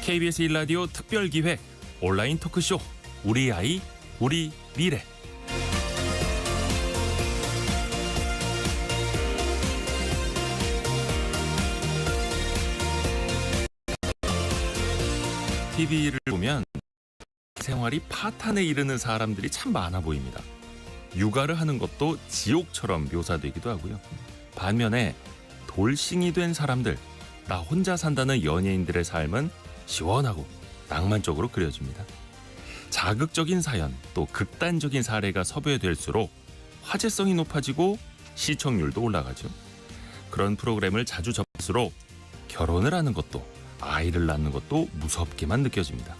KBS 1라디오 특별기획 온라인 토크쇼 우리 아이 우리 미래. TV를 보면 생활이 파탄에 이르는 사람들이 참 많아 보입니다. 육아를 하는 것도 지옥처럼 묘사되기도 하고요. 반면에 돌싱이 된 사람들, 나 혼자 산다는 연예인들의 삶은 시원하고 낭만적으로 그려집니다. 자극적인 사연, 또 극단적인 사례가 섭외될수록 화제성이 높아지고 시청률도 올라가죠. 그런 프로그램을 자주 접할수록 결혼을 하는 것도 아이를 낳는 것도 무섭게만 느껴집니다.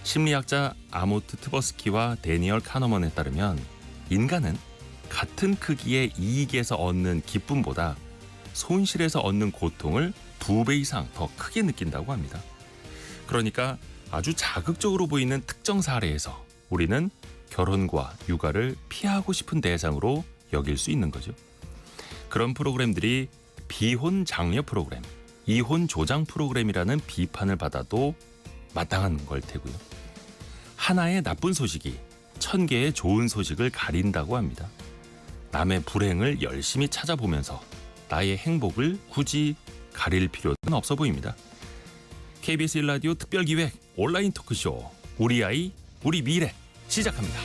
심리학자 아모트 트버스키와 데니얼 카너먼에 따르면 인간은 같은 크기의 이익에서 얻는 기쁨보다 손실에서 얻는 고통을 2배 이상 더 크게 느낀다고 합니다. 그러니까 아주 자극적으로 보이는 특정 사례에서 우리는 결혼과 육아를 피하고 싶은 대상으로 여길 수 있는 거죠. 그런 프로그램들이 비혼 장려 프로그램, 이혼 조장 프로그램이라는 비판을 받아도 마땅한 걸 테고요. 하나의 나쁜 소식이 1000개의 좋은 소식을 가린다고 합니다. 남의 불행을 열심히 찾아보면서 나의 행복을 굳이 가릴 필요는 없어 보입니다. KBS 1라디오 특별기획 온라인 토크쇼 우리 아이 우리 미래 시작합니다.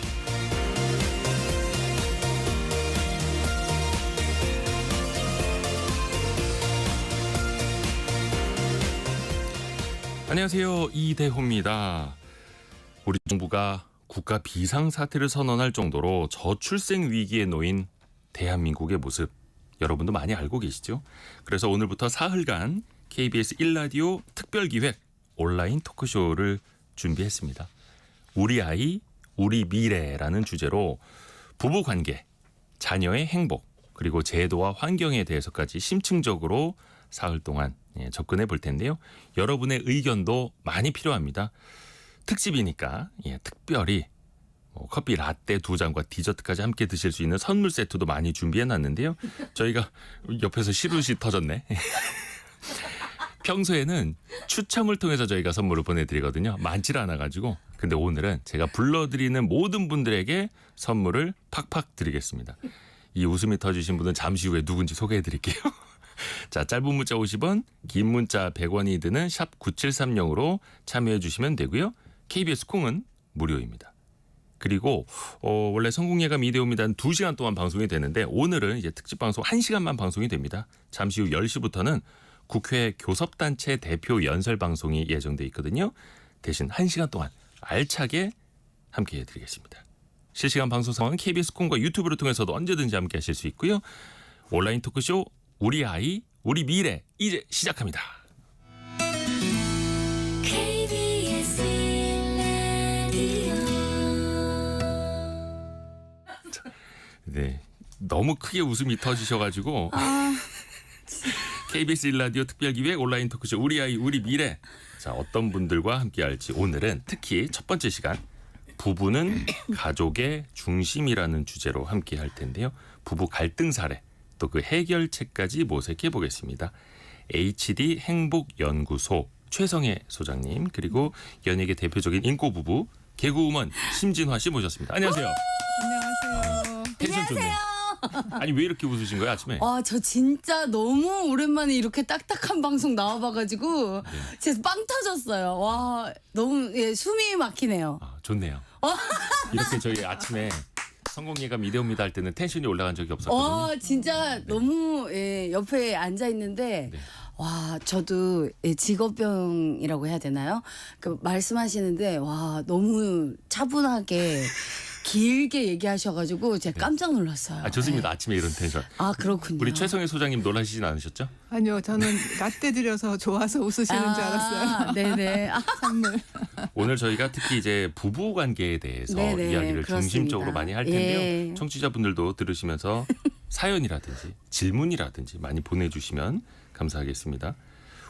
안녕하세요. 이대호입니다. 우리 정부가 국가 비상사태를 선언할 정도로 저출생 위기에 놓인 대한민국의 모습 여러분도 많이 알고 계시죠? 그래서 오늘부터 사흘간 KBS 1라디오 특별기획 온라인 토크쇼를 준비했습니다. 우리 아이, 우리 미래라는 주제로 부부관계, 자녀의 행복, 그리고 제도와 환경에 대해서까지 심층적으로 사흘 동안 접근해 볼 텐데요. 여러분의 의견도 많이 필요합니다. 특집이니까 특별히 커피 라떼 2잔과 디저트까지 함께 드실 수 있는 선물 세트도 많이 준비해 놨는데요. 저희가 옆에서 시루시 터졌네. 평소에는 추첨을 통해서 저희가 선물을 보내드리거든요. 많지를 않아가지고. 근데 오늘은 제가 불러드리는 모든 분들에게 선물을 팍팍 드리겠습니다. 이 웃음이 터지신 분은 잠시 후에 누군지 소개해드릴게요. 자, 짧은 문자 50원, 긴 문자 100원이 드는 샵 9730으로 참여해 주시면 되고요. KBS 콩은 무료입니다. 그리고 원래 성공예감 이대호입니다는 2시간 동안 방송이 되는데 오늘은 이제 특집 방송 1시간만 방송이 됩니다. 잠시 후 10시부터는 국회 교섭단체 대표 연설 방송이 예정돼 있거든요. 대신 1시간 동안 알차게 함께 해드리겠습니다. 실시간 방송 상황은 KBS 콩과 유튜브를 통해서도 언제든지 함께 하실 수 있고요. 온라인 토크쇼 우리 아이 우리 미래 이제 시작합니다. KBS 네, 너무 크게 웃음이 터지셔가지고 KBS 1라디오 특별기획 온라인 토크쇼 우리 아이 우리 미래. 자, 어떤 분들과 함께할지 오늘은 특히 첫 번째 시간 부부는 가족의 중심이라는 주제로 함께할 텐데요. 부부 갈등 사례 또 그 해결책까지 모색해 보겠습니다. HD 행복연구소 최성애 소장님 그리고 연예계 대표적인 인꼬 부부 개그우먼 심진화 씨 모셨습니다. 안녕하세요. 안녕하세요. 텐션 좋네요. 아니 왜 이렇게 웃으신 거예요 아침에? 저 진짜 너무 오랜만에 이렇게 딱딱한 방송 나와봐가지고 진짜 빵 터졌어요. 와 너무 숨이 막히네요. 좋네요. 이렇게 저희 아침에 성공예감 이대호입니다 할 때는 텐션이 올라간 적이 없었거든요. 진짜 너무 옆에 앉아 있는데 와 저도 직업병이라고 해야 되나요? 그 말씀하시는데 와 너무 차분하게 길게 얘기하셔가지고 제가 깜짝 놀랐어요. 좋습니다. 아침에 이런 텐션. 그렇군요. 우리 최성애 소장님 놀라시진 않으셨죠? 아니요, 저는 라떼 드려서 좋아서 웃으시는 줄 알았어요. 네네. 선물. 오늘 저희가 특히 이제 부부 관계에 대해서 네네, 이야기를 그렇습니다. 중심적으로 많이 할 텐데요. 예. 청취자분들도 들으시면서 사연이라든지 질문이라든지 많이 보내주시면 감사하겠습니다.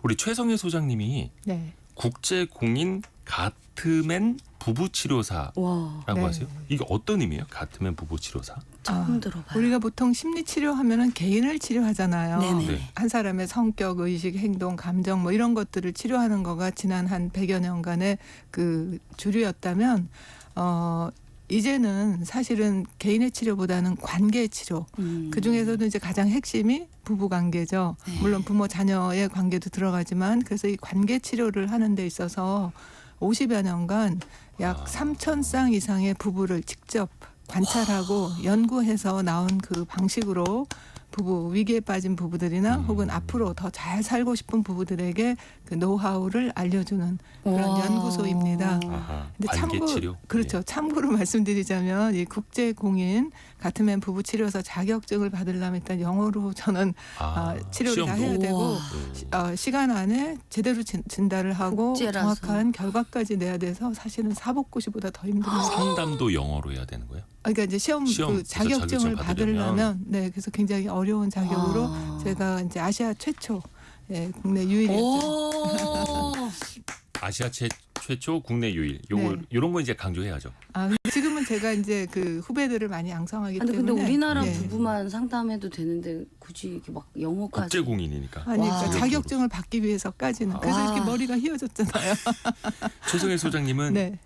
우리 최성애 소장님이 네. 국제공인 가트맨 부부 치료사라고 와, 네. 하세요? 이게 어떤 의미예요? 가트맨 부부 치료사? 처음 들어봐요. 우리가 보통 심리 치료하면은 개인을 치료하잖아요. 네네. 네. 한 사람의 성격, 의식, 행동, 감정 뭐 이런 것들을 치료하는 거가 지난 한 100여 년간의 그 주류였다면 이제는 사실은 개인의 치료보다는 관계 치료. 그 중에서도 이제 가장 핵심이 부부 관계죠. 네. 물론 부모 자녀의 관계도 들어가지만 그래서 이 관계 치료를 하는 데 있어서 50여 년간 약 3,000쌍 이상의 부부를 직접 관찰하고 연구해서 나온 그 방식으로 부부 위기에 빠진 부부들이나 혹은 앞으로 더 잘 살고 싶은 부부들에게 그 노하우를 알려주는 그런 와. 연구소입니다. 아하, 근데 관계 치료. 그렇죠. 참고로 말씀드리자면 이 국제 공인 가트맨 부부 치료사 자격증을 받으려면 일단 영어로 저는 치료를 다 해야 시험도. 되고 우와. 시간 안에 제대로 진단을 하고 국제라서. 정확한 결과까지 내야 돼서 사실은 사법고시보다 더 힘듭니다. 상담도 영어로 해야 되는 거예요? 그러니까 이제 시험 시험, 그 자격증을 자격증 받으려면. 받으려면 네 그래서 굉장히 어려운 자격으로 아. 제가 이제 아시아 최초 국내 유일이었죠. 오. 아시아 최초 국내 유일. 요거 네. 이런 거 이제 강조해야죠. 근데 지금은 제가 이제 그 후배들을 많이 양성하기 근데 때문에 우리나라 예. 부부만 상담해도 되는데 굳이 이렇게 막 영어까지. 국제 공인이니까. 아니 그러니까 와. 자격증을 받기 위해서까지는 그래서 와. 이렇게 머리가 휘어졌잖아요. 최성애 소장님은 네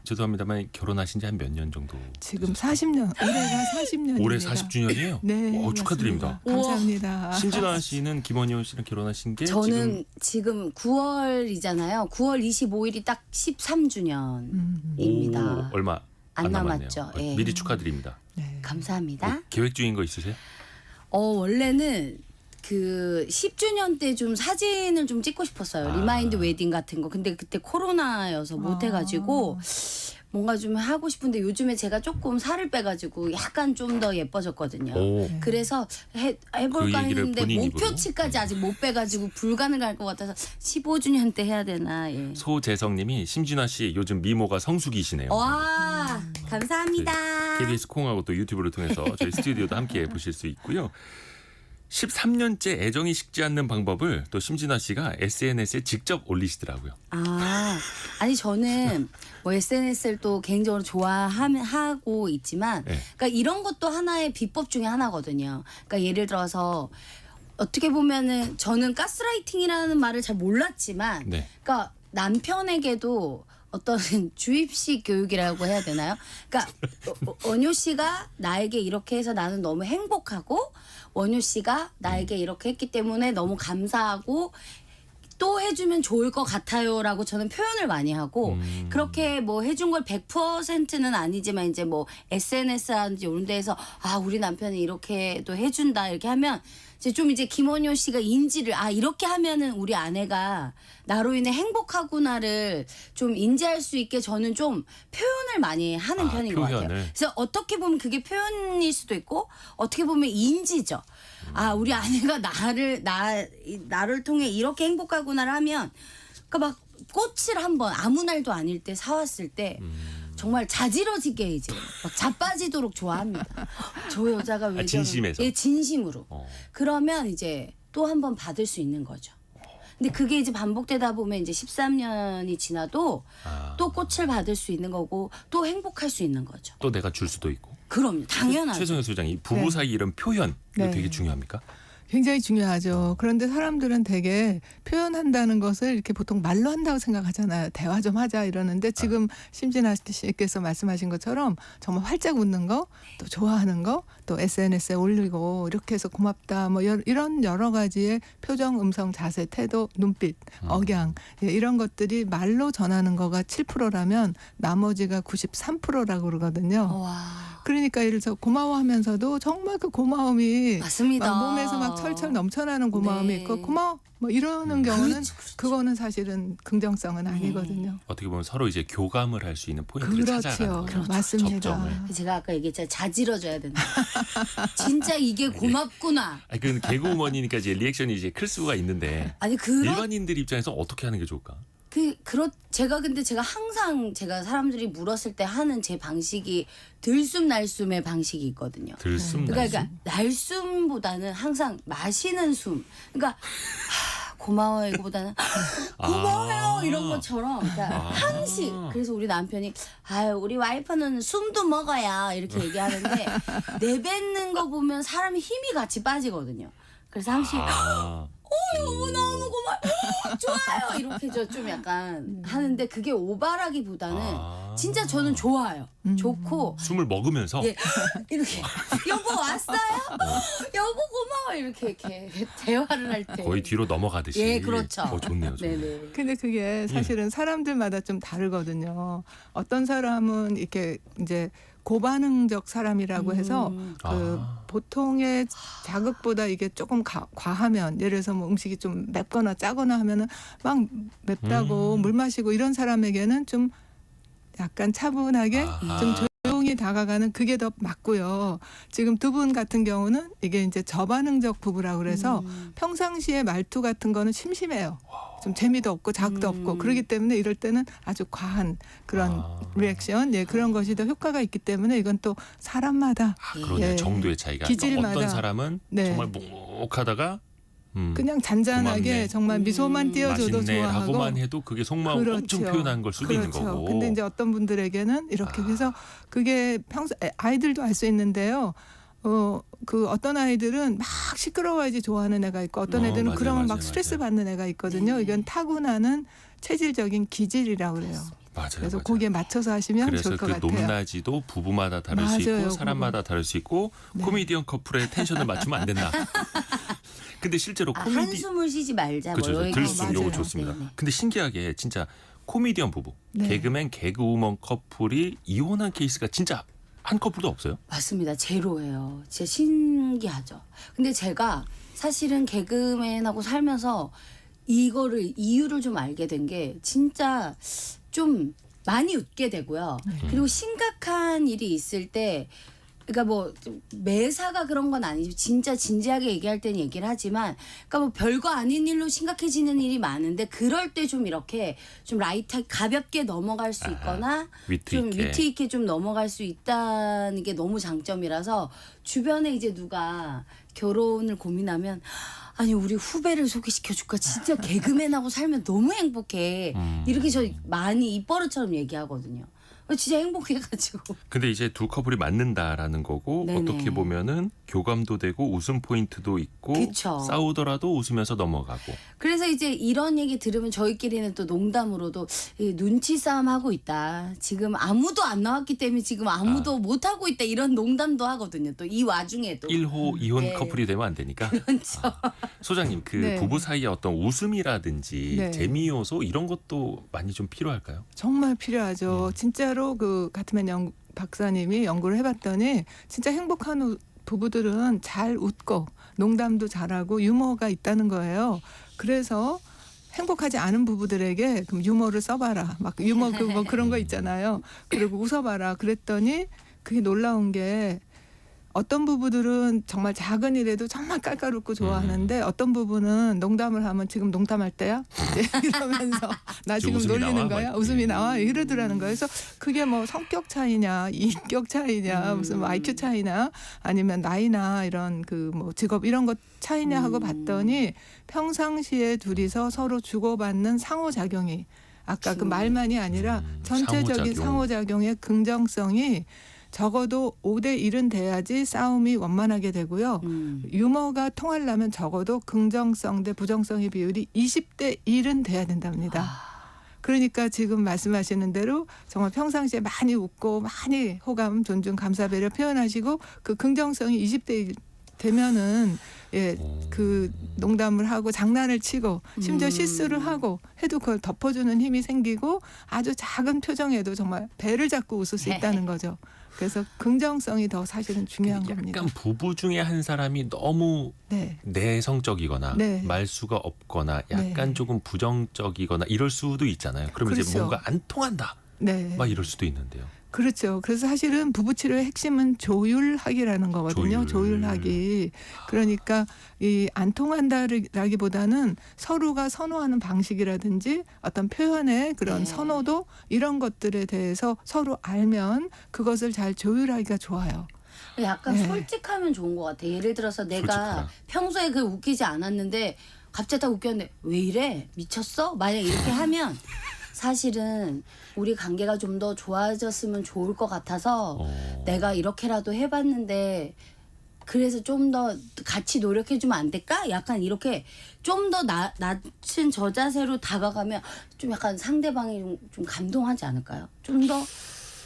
죄송합니다만 결혼하신 지 한 몇 년 정도? 지금 40년 올해가 40년입니다. 올해 40주년이에요? 네 축하드립니다. 맞습니다. 감사합니다. 신진아 씨는 김원효 씨랑 결혼하신 게 저는 지금 9월이잖아요. 9월 25일이 딱 13주년. 음, 지금 입니다. 얼마 안 남았네요. 남았죠. 예. 미리 축하드립니다. 네. 감사합니다. 뭐 계획 중인 거 있으세요? 원래는 그 10주년 때 좀 사진을 좀 찍고 싶었어요. 아. 리마인드 웨딩 같은 거. 근데 그때 코로나여서 못 해가지고 뭔가 좀 하고 싶은데 요즘에 제가 조금 살을 빼가지고 약간 좀 더 예뻐졌거든요. 오. 그래서 해볼까 그 얘기를 했는데 본인 입으로? 목표치까지 아직 못 빼가지고 불가능할 것 같아서 15주년 때 해야 되나. 예. 소재성님이 심진아 씨 요즘 미모가 성숙이시네요. 와 감사합니다. KBS 콩하고 또 유튜브를 통해서 저희 스튜디오도 함께 보실 수 있고요. 13년째 애정이 식지 않는 방법을 또 심진아 씨가 SNS에 직접 올리시더라고요. 아니 저는 뭐 SNS를 또 개인적으로 좋아하고 있지만, 네. 그러니까 이런 것도 하나의 비법 중에 하나거든요. 그러니까 예를 들어서 어떻게 보면은 저는 가스라이팅이라는 말을 잘 몰랐지만, 네. 그러니까 남편에게도 어떤 주입식 교육이라고 해야 되나요? 그러니까 원효 씨가 나에게 이렇게 해서 나는 너무 행복하고 원효 씨가 나에게 이렇게 했기 때문에 너무 감사하고 또 해주면 좋을 것 같아요라고 저는 표현을 많이 하고 그렇게 뭐 해준 걸 100%는 아니지만 이제 뭐 SNS라든지 이런 데에서 우리 남편이 이렇게도 해준다 이렇게 하면 이제 김원효 씨가 인지를 이렇게 하면은 우리 아내가 나로 인해 행복하구나를 좀 인지할 수 있게 저는 좀 표현을 많이 하는 편인 것 같아요. 그래서 어떻게 보면 그게 표현일 수도 있고 어떻게 보면 인지죠. 우리 아내가 나를 통해 이렇게 행복하구나를 하면 그러니까 막 꽃을 한번 아무 날도 아닐 때 사왔을 때 정말 자지러지게 이제 막 자빠지도록 좋아합니다. 저 여자가 왜 진심에서? 예, 진심으로. 어. 그러면 이제 또 한 번 받을 수 있는 거죠. 근데 그게 이제 반복되다 보면 이제 13년이 지나도 또 꽃을 받을 수 있는 거고 또 행복할 수 있는 거죠. 또 내가 줄 수도 있고. 그럼요. 당연하죠. 최성현 소장이 부부 네. 사이 이런 표현 이거 네. 되게 중요합니까? 굉장히 중요하죠. 그런데 사람들은 되게 표현한다는 것을 이렇게 보통 말로 한다고 생각하잖아요. 대화 좀 하자 이러는데 지금 심진아 씨께서 말씀하신 것처럼 정말 활짝 웃는 거, 또 좋아하는 거, 또 SNS에 올리고 이렇게 해서 고맙다 뭐 이런 여러 가지의 표정, 음성, 자세, 태도, 눈빛, 억양 이런 것들이 말로 전하는 거가 7%라면 나머지가 93%라고 그러거든요. 와. 그러니까 예를 들어서 고마워하면서도 정말 그 고마움이 맞습니다. 막 몸에서 막 철철 넘쳐나는 고마움이 네. 있고 고마워 뭐 이러는 경우는 그렇죠, 그렇죠. 그거는 사실은 긍정성은 아니거든요. 어떻게 보면 서로 이제 교감을 할 수 있는 포인트를 찾아가는 그렇죠. 거예요. 맞습니다. 접점을. 제가 아까 얘기했잖아요. 자지러져야 된다. 진짜 이게 고맙구나. 그건 개그우먼이니까 이제 리액션이 이제 클 수가 있는데 아니 일반인들 입장에서 어떻게 하는 게 좋을까? 제가 항상 제가 사람들이 물었을 때 하는 제 방식이 들숨날숨의 방식이 있거든요. 들숨 날숨. 그러니까 날숨보다는 항상 마시는 숨. 그러니까 고마워요 이거보다는 고마워요 이런 것처럼 그러니까 항시 그래서 우리 남편이 아유 우리 와이프는 숨도 먹어야 이렇게 얘기하는데 내뱉는 거 보면 사람이 힘이 같이 빠지거든요. 그래서 항시 너무 고마워 좋아요 이렇게 좀 약간 하는데 그게 오바라기보다는 진짜 저는 좋아요. 좋고 숨을 먹으면서 예, 이렇게 여보 왔어요? 여보 고마워 이렇게 대화를 할 때 거의 뒤로 넘어가듯이. 예, 그렇죠. 좋네요. 좋네요. 네네. 근데 그게 사실은 사람들마다 좀 다르거든요. 어떤 사람은 이렇게 이제 고반응적 사람이라고 해서 그 보통의 자극보다 이게 조금 과하면 예를 들어서 뭐 음식이 좀 맵거나 짜거나 하면은 막 맵다고 물 마시고 이런 사람에게는 좀 약간 차분하게 좀 조용히 다가가는 그게 더 맞고요. 지금 두 분 같은 경우는 이게 이제 저반응적 부부라고 그래서 평상시에 말투 같은 거는 심심해요. 좀 재미도 없고 자극도 없고 그렇기 때문에 이럴 때는 아주 과한 그런 리액션 그런 것이 더 효과가 있기 때문에 이건 또 사람마다 그러네. 예. 정도의 차이가. 기질마다. 어떤 사람은 네. 정말 묵묵하다가 그냥 잔잔하게 고맙네. 정말 미소만 띄워줘도 맛있네라고만 좋아하고 해도 그게 속마음 엄청 표현한 걸 수도 있는 거고. 근데 이제 어떤 분들에게는 이렇게 해서 그게 아이들도 알 수 있는데요. 그 어떤 아이들은 막 시끄러워야지 좋아하는 애가 있고 어떤 애들은 맞아요, 그러면 맞아요, 막 스트레스 맞아요. 받는 애가 있거든요. 이건 타고나는 체질적인 기질이라고 그래요. 맞아요. 그래서 맞아요. 거기에 맞춰서 하시면 그래서 좋을 것 그 같아요. 높낮이도 부부마다 다를 수 맞아요, 있고 사람마다 그거. 다를 수 있고 네. 코미디언 커플의 텐션을 맞추면 안 된다. 근데 실제로 코미디 한숨을 쉬지 말자. 그렇죠. 뭐 들숨 맞아요. 요거 좋습니다. 네네. 근데 신기하게 진짜 코미디언 부부, 네. 개그맨 개그우먼 커플이 이혼한 케이스가 진짜 한 커플도 없어요? 맞습니다. 제로예요. 진짜 신기하죠. 근데 제가 사실은 개그맨하고 살면서 이유를 좀 알게 된 게 진짜 좀 많이 웃게 되고요. 그리고 심각한 일이 있을 때 그러니까 뭐 매사가 그런 건 아니죠. 진짜 진지하게 얘기할 때는 얘기를 하지만 그러니까 뭐 별거 아닌 일로 심각해지는 일이 많은데 그럴 때 좀 이렇게 좀 라이트하게 가볍게 넘어갈 수 있거나 위트 좀 있게. 위트 있게 좀 넘어갈 수 있다는 게 너무 장점이라서 주변에 이제 누가 결혼을 고민하면 아니 우리 후배를 소개시켜 줄까 진짜 개그맨하고 살면 너무 행복해 이렇게 저 많이 입버릇처럼 얘기하거든요. 진짜 행복해가지고. 근데 이제 두 커플이 맞는다라는 거고 네네. 어떻게 보면은 교감도 되고 웃음 포인트도 있고 그쵸. 싸우더라도 웃으면서 넘어가고. 그래서 이제 이런 얘기 들으면 저희끼리는 또 농담으로도 이 눈치 싸움 하고 있다. 지금 아무도 안 나왔기 때문에 지금 아무도 못 하고 있다. 이런 농담도 하거든요. 또 이 와중에도. 1호 이혼 네. 커플이 되면 안 되니까. 그렇죠. 소장님 그 네. 부부 사이의 어떤 웃음이라든지 네. 재미 요소 이런 것도 많이 좀 필요할까요? 정말 필요하죠. 진짜로 그 가트맨 박사님이 연구를 해봤더니 진짜 행복한 부부들은 잘 웃고 농담도 잘하고 유머가 있다는 거예요. 그래서 행복하지 않은 부부들에게 그럼 유머를 써봐라. 막 유머 그 뭐 그런 거 있잖아요. 그리고 웃어봐라. 그랬더니 그게 놀라운 게 어떤 부부들은 정말 작은 일에도 정말 깔깔웃고 좋아하는데 어떤 부부는 농담을 하면 지금 농담할 때야? 이제 이러면서 나 지금 웃음이 놀리는 나와? 거야? 막 웃음이 나와? 이러더라는 거예요. 그래서 그게 뭐 성격 차이냐, 인격 차이냐, 무슨 뭐 IQ 차이나 아니면 나이나 이런 그 뭐 직업 이런 것 차이냐 하고 봤더니 평상시에 둘이서 서로 주고받는 상호작용이 아까 그 말만이 아니라 전체적인 상호작용의 긍정성이 적어도 5대 1은 돼야지 싸움이 원만하게 되고요. 유머가 통하려면 적어도 긍정성 대 부정성의 비율이 20대 1은 돼야 된답니다. 그러니까 지금 말씀하시는 대로 정말 평상시에 많이 웃고 많이 호감, 존중, 감사, 배려 표현하시고 그 긍정성이 20대 1 되면은 그 농담을 하고 장난을 치고 심지어 실수를 하고 해도 그걸 덮어주는 힘이 생기고 아주 작은 표정에도 정말 배를 잡고 웃을 수 있다는 거죠. 그래서 긍정성이 더 사실은 중요한 겁니다. 약간 부부 중에 한 사람이 너무 네. 내성적이거나 네. 말수가 없거나 약간 네. 조금 부정적이거나 이럴 수도 있잖아요. 그럼 이제 그렇죠. 뭔가 안 통한다. 네. 막 이럴 수도 있는데요. 그렇죠. 그래서 사실은 부부 치료의 핵심은 조율하기라는 거거든요. 조율하기. 그러니까 이 안 통한다라기보다는 서로가 선호하는 방식이라든지 어떤 표현의 그런 네. 선호도 이런 것들에 대해서 서로 알면 그것을 잘 조율하기가 좋아요. 약간 네. 솔직하면 좋은 것 같아. 예를 들어서 내가 솔직하다. 평소에 그 웃기지 않았는데 갑자기 딱 웃겼는데 왜 이래? 미쳤어? 만약 이렇게 하면 사실은 우리 관계가 좀 더 좋아졌으면 좋을 것 같아서 내가 이렇게라도 해봤는데 그래서 좀 더 같이 노력해주면 안 될까? 약간 이렇게 좀 더 낮은 저 자세로 다가가면 좀 약간 상대방이 좀 감동하지 않을까요? 좀 더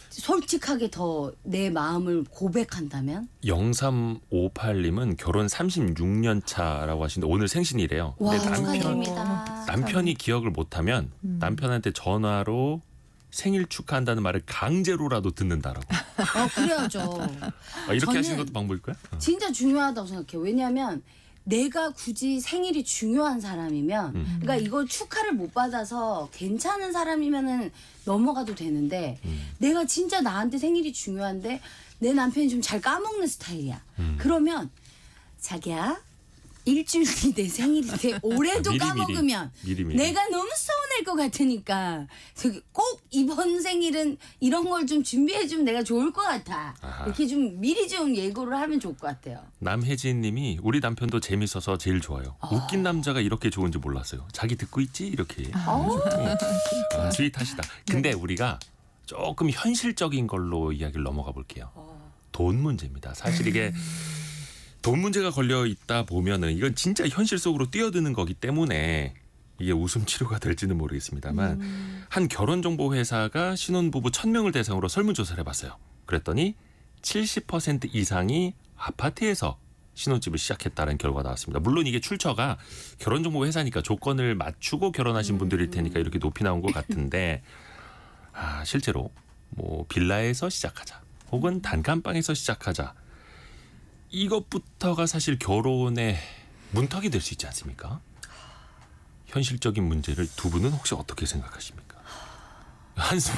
솔직하게 더 내 마음을 고백한다면? 0358님은 결혼 36년 차라고 하시는데 오늘 생신이래요. 와, 근데 축하드립니다. 남편이 기억을 못하면 남편한테 전화로 생일 축하한다는 말을 강제로라도 듣는다라고. 그래야죠. 이렇게 저는 하시는 것도 방법일까요? 진짜 중요하다고 생각해요. 왜냐하면 내가 굳이 생일이 중요한 사람이면 그러니까 이걸 축하를 못 받아서 괜찮은 사람이면은 넘어가도 되는데 내가 진짜 나한테 생일이 중요한데 내 남편이 좀 잘 까먹는 스타일이야. 그러면 자기야 일주일이 내 생일인데 올해도 미리, 까먹으면 미리. 내가 너무 서운할 것 같으니까 저기 꼭 이번 생일은 이런 걸 좀 준비해주면 내가 좋을 것 같아. 아하. 이렇게 좀 미리 좀 예고를 하면 좋을 것 같아요. 남혜진님이 우리 남편도 재밌어서 제일 좋아요. 웃긴 남자가 이렇게 좋은지 몰랐어요. 자기 듣고 있지 이렇게. 스윗하시다. 근데 우리가 조금 현실적인 걸로 이야기를 넘어가 볼게요. 돈 문제입니다. 사실 이게 돈 문제가 걸려 있다 보면은 이건 진짜 현실 속으로 뛰어드는 거기 때문에 이게 웃음 치료가 될지는 모르겠습니다만 한 결혼정보회사가 신혼부부 1,000명을 대상으로 설문조사를 해봤어요. 그랬더니 70% 이상이 아파트에서 신혼집을 시작했다는 결과가 나왔습니다. 물론 이게 출처가 결혼정보회사니까 조건을 맞추고 결혼하신 분들일 테니까 이렇게 높이 나온 것 같은데 실제로 뭐 빌라에서 시작하자 혹은 단칸방에서 시작하자 이것부터가 사실 결혼의 문턱이 될 수 있지 않습니까? 현실적인 문제를 두 분은 혹시 어떻게 생각하십니까? 한숨.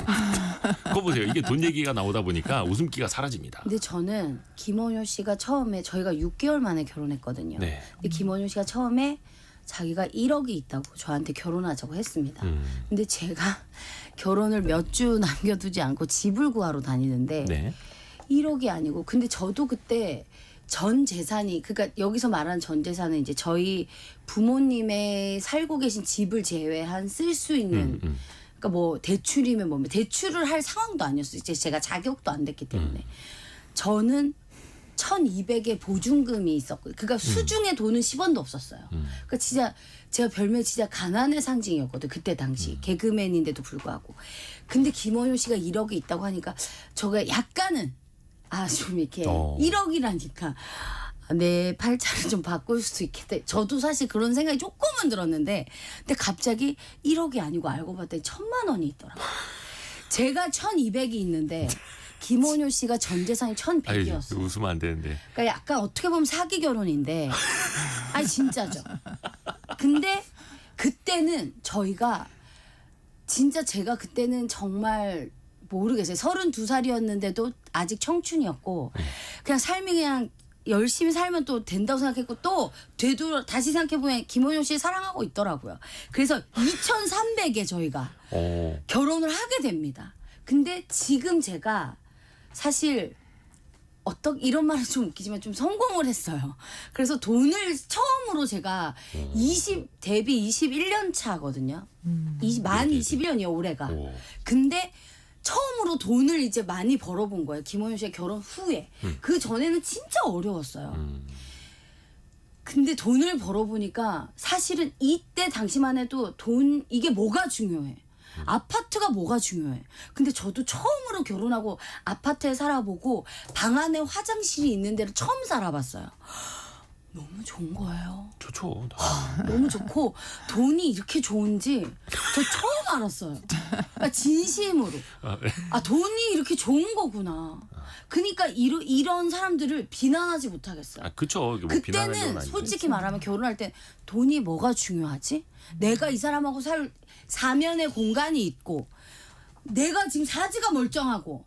그거 보세요. 이게 돈 얘기가 나오다 보니까 웃음기가 사라집니다. 근데 저는 김원효 씨가 처음에 저희가 6개월 만에 결혼했거든요. 네. 근데 김원효 씨가 처음에 자기가 1억이 있다고 저한테 결혼하자고 했습니다. 근데 제가 결혼을 몇 주 남겨두지 않고 집을 구하러 다니는데 네. 1억이 아니고 근데 저도 그때 전 재산이 그러니까 여기서 말하는 전 재산은 이제 저희 부모님의 살고 계신 집을 제외한 쓸 수 있는 그러니까 뭐 대출이면 뭐 대출을 할 상황도 아니었어요. 이제 제가 자격도 안 됐기 때문에 저는 1,200의 보증금이 있었고 그러니까 수중에 돈은 10원도 없었어요. 그러니까 진짜 제가 별명 진짜 가난의 상징이었거든 그때 당시 개그맨인데도 불구하고 근데 김원효 씨가 1억이 있다고 하니까 저가 약간은 좀 이렇게 1억이라니까 내 팔자를 좀 바꿀 수 있겠다. 저도 사실 그런 생각이 조금은 들었는데 근데 갑자기 1억이 아니고 알고 봤더니 1,000만 원이 있더라고요. 제가 1,200이 있는데 김원효 씨가 전 재산이 1,100이었어요. 웃으면 안 되는데. 그러니까 약간 어떻게 보면 사기 결혼인데 진짜죠. 근데 그때는 저희가 진짜 제가 그때는 정말 모르겠어요. 32살이었는데도 아직 청춘이었고 그냥 삶이 그냥 열심히 살면 또 된다고 생각했고 또 다시 생각해보면 김원효 씨 사랑하고 있더라고요. 그래서 2,300에 저희가 결혼을 하게 됩니다. 근데 지금 제가 사실 이런 말은 좀 웃기지만 좀 성공을 했어요. 그래서 돈을 처음으로 제가 데뷔 21년 차거든요. 만 21년이요 올해가. 근데 처음으로 돈을 이제 많이 벌어본 거예요. 김원효 씨의 결혼 후에. 그 전에는 진짜 어려웠어요. 근데 돈을 벌어보니까 사실은 이때 당시만 해도 이게 뭐가 중요해. 아파트가 뭐가 중요해. 근데 저도 처음으로 결혼하고 아파트에 살아보고 방 안에 화장실이 있는 데를 처음 살아봤어요. 너무 좋은 거예요. 좋죠. 너무 좋고 돈이 이렇게 좋은지 저 처음 알았어요. 그러니까 진심으로. 돈이 이렇게 좋은 거구나. 그러니까 이런 사람들을 비난하지 못하겠어요. 그렇죠. 뭐 그때는 솔직히 말하면 결혼할 때 돈이 뭐가 중요하지? 내가 이 사람하고 살 사면의 공간이 있고 내가 지금 사지가 멀쩡하고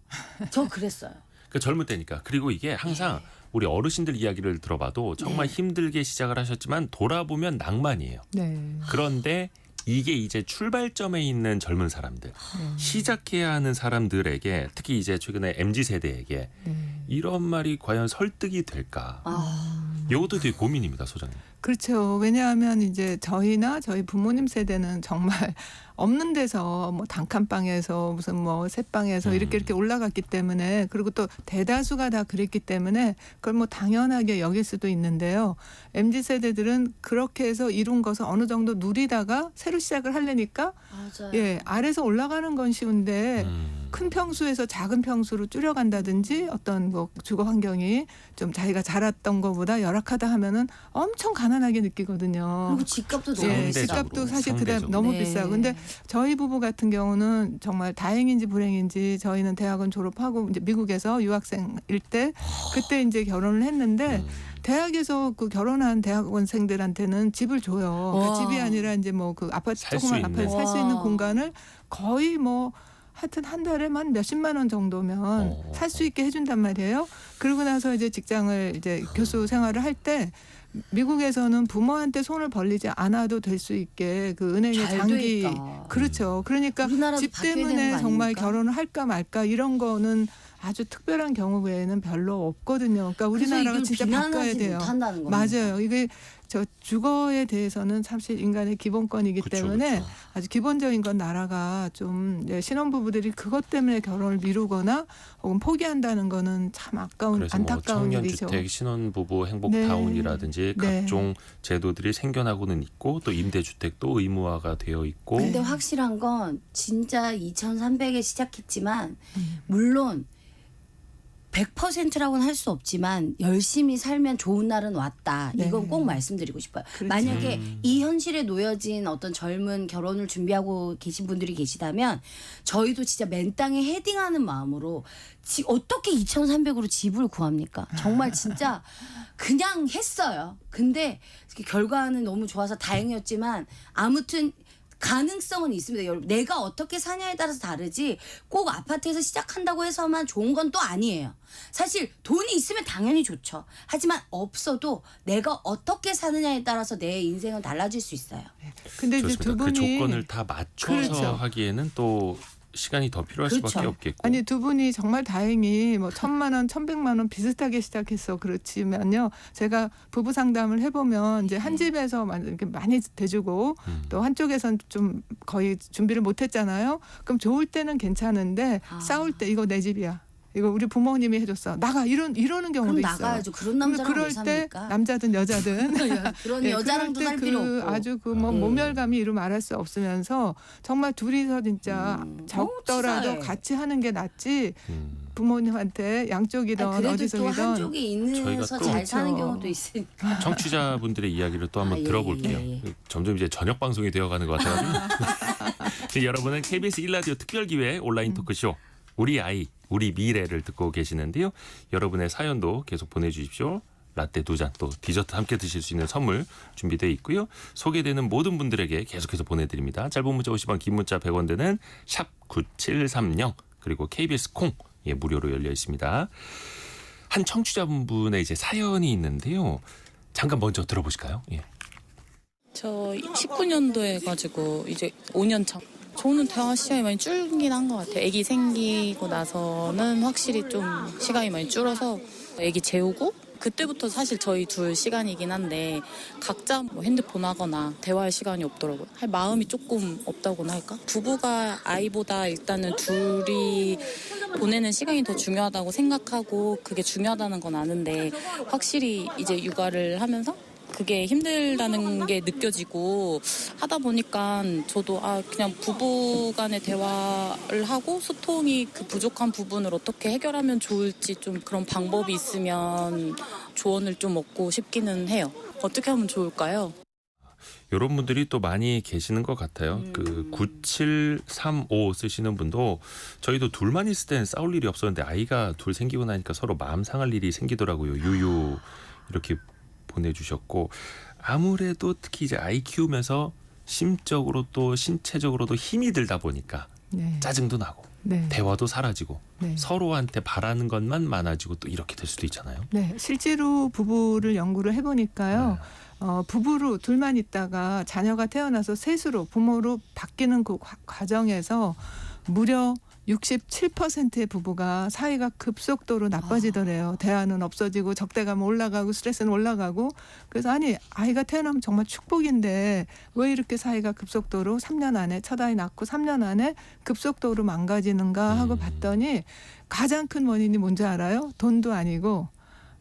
저 그랬어요. 그 젊을 때니까. 그리고 이게 항상 우리 어르신들 이야기를 들어봐도 정말 힘들게 시작을 하셨지만 돌아보면 낭만이에요. 네. 그런데 이게 이제 출발점에 있는 젊은 사람들, 시작해야 하는 사람들에게 특히 이제 최근에 MZ 세대에게 이런 말이 과연 설득이 될까? 이것도 되게 고민입니다, 소장님. 그렇죠. 왜냐하면 이제 저희나 저희 부모님 세대는 정말 없는 데서 뭐 단칸방에서 무슨 뭐 새방에서 이렇게 올라갔기 때문에, 그리고 또 대다수가 다 그랬기 때문에 그걸 뭐 당연하게 여길 수도 있는데요. MZ 세대들은 그렇게 해서 이룬 것을 어느 정도 누리다가 새로 시작을 하려니까 맞아요. 예, 아래서 올라가는 건 쉬운데 큰 평수에서 작은 평수로 줄여간다든지 어떤 뭐 주거 환경이 좀 자기가 자랐던 것보다 열악하다 하면은 엄청 가난하게 느끼거든요. 그리고 집값도 너무 예, 비싸고. 집값도 사실 그다음 상대적으로. 너무 네. 비싸고. 근데 저희 부부 같은 경우는 정말 다행인지 불행인지 저희는 대학원 졸업하고 이제 미국에서 유학생일 때 그때 이제 결혼을 했는데 대학에서 그 결혼한 대학원생들한테는 집을 줘요. 그러니까 와. 집이 아니라 이제 뭐 그 아파트 살수 조그만 있는. 아파트 살 수 있는 와. 공간을 거의 뭐 하여튼 한 달에만 몇십만 원 정도면 살 수 있게 해준단 말이에요. 그러고 나서 이제 직장을 이제 교수 생활을 할 때 미국에서는 부모한테 손을 벌리지 않아도 될 수 있게 그 은행의 잘 장기 돼있다. 그렇죠. 그러니까 우리나라도 집 바뀌어야 되는 때문에 거 정말 아닙니까? 결혼을 할까 말까 이런 거는 아주 특별한 경우 외에는 별로 없거든요. 그러니까 그래서 우리나라가 이걸 진짜 비난하지 바꿔야 돼요. 못한다는 겁니다. 맞아요. 이게 저 주거에 대해서는 사실 인간의 기본권이기 그쵸, 때문에 그쵸. 아주 기본적인 건 나라가 좀 이제 신혼부부들이 그것 때문에 결혼을 미루거나 혹은 포기한다는 거는 참 아까운 그래서 뭐 안타까운 일이죠. 청년주택, 신혼부부 네. 행복타운이라든지 네. 각종 제도들이 생겨나고는 있고 또 임대주택도 의무화가 되어 있고 근데 확실한 건 진짜 2,300에 시작했지만 물론 100%라고는 할 수 없지만 열심히 살면 좋은 날은 왔다. 네. 이건 꼭 말씀드리고 싶어요. 그렇죠. 만약에 이 현실에 놓여진 어떤 젊은 결혼을 준비하고 계신 분들이 계시다면 저희도 진짜 맨 땅에 헤딩하는 마음으로 어떻게 2,300으로 집을 구합니까? 정말 진짜 그냥 했어요. 근데 결과는 너무 좋아서 다행이었지만 아무튼 가능성은 있습니다. 여러분. 내가 어떻게 사냐에 따라서 다르지 꼭 아파트에서 시작한다고 해서만 좋은 건 또 아니에요. 사실 돈이 있으면 당연히 좋죠. 하지만 없어도 내가 어떻게 사느냐에 따라서 내 인생은 달라질 수 있어요. 근데 이제 좋습니다. 두 그 분이 조건을 다 맞춰서 그렇죠. 하기에는 또 시간이 더 필요할 그렇죠. 수밖에 없겠고. 아니 두 분이 정말 다행히 뭐 1,000만 원, 1,100만 원 비슷하게 시작해서 그렇지만요. 제가 부부 상담을 해보면 이제 한 집에서 이렇게 많이 대주고 또 한쪽에선 좀 거의 준비를 못했잖아요. 그럼 좋을 때는 괜찮은데 싸울 때 이거 내 집이야. 이거 우리 부모님이 해줬어. 나가 이러는 경우도 그럼 있어요. 나가야죠. 그런 근데 남자랑 왜 그럴 때 삽니까? 남자든 여자든 그런 예, 여자랑도 그럴 살 때 필요 그 없고. 아주 그 뭐 모멸감이 이루 말할 수 없으면서 정말 둘이서 진짜 적더라도 치사해. 같이 하는 게 낫지 음. 부모님한테 양쪽이든 아니, 그래도 또 어디서든 한쪽이 저희가 있는서 또 잘 사는 그렇죠. 경우도 있으니까. 청취자분들의 이야기를 또 한번 아, 예, 들어볼게요. 예, 예. 점점 이제 저녁 방송이 되어가는 것 같아가지고 여러분은 KBS 1라디오 특별기회 온라인 토크쇼 우리 아이 우리 미래를 듣고 계시는데요. 여러분의 사연도 계속 보내주십시오. 라떼 2잔 또 디저트 함께 드실 수 있는 선물 준비되어 있고요. 소개되는 모든 분들에게 계속해서 보내드립니다. 짧은 문자 50원 긴 문자 100원 되는 샵 9730 그리고 KBS 콩 예, 무료로 열려 있습니다. 한 청취자분의 이제 사연이 있는데요. 잠깐 먼저 들어보실까요? 예. 저 19년도에 가지고 이제 5년 차. 저는 대화 시간이 많이 줄긴 한 것 같아요. 아기 생기고 나서는 확실히 좀 시간이 많이 줄어서 아기 재우고 그때부터 사실 저희 둘 시간이긴 한데 각자 뭐 핸드폰 하거나 대화할 시간이 없더라고요. 할 마음이 조금 없다고나 할까? 부부가 아이보다 일단은 둘이 보내는 시간이 더 중요하다고 생각하고 그게 중요하다는 건 아는데 확실히 이제 육아를 하면서 그게 힘들다는 게 느껴지고 하다 보니까 저도 그냥 부부 간의 대화를 하고 소통이 그 부족한 부분을 어떻게 해결하면 좋을지 좀 그런 방법이 있으면 조언을 좀 얻고 싶기는 해요. 어떻게 하면 좋을까요? 이런 분들이 또 많이 계시는 것 같아요. 그 9735 쓰시는 분도 저희도 둘만 있을 때는 싸울 일이 없었는데 아이가 둘 생기고 나니까 서로 마음 상할 일이 생기더라고요. 유유 이렇게 보내주셨고 아무래도 특히 이제 아이 키우면서 심적으로 또 신체적으로도 힘이 들다 보니까 네. 짜증도 나고 네. 대화도 사라지고 네. 서로한테 바라는 것만 많아지고 또 이렇게 될 수도 있잖아요. 네, 실제로 부부를 연구를 해보니까요. 부부로 둘만 있다가 자녀가 태어나서 셋으로 부모로 바뀌는 그 과정에서 무려 67%의 부부가 사이가 급속도로 나빠지더래요. 대화는 없어지고 적대감은 올라가고 스트레스는 올라가고. 그래서 아니 아이가 태어나면 정말 축복인데 왜 이렇게 사이가 급속도로 3년 안에 첫 아이 낳고 3년 안에 급속도로 망가지는가 하고 봤더니 가장 큰 원인이 뭔지 알아요? 돈도 아니고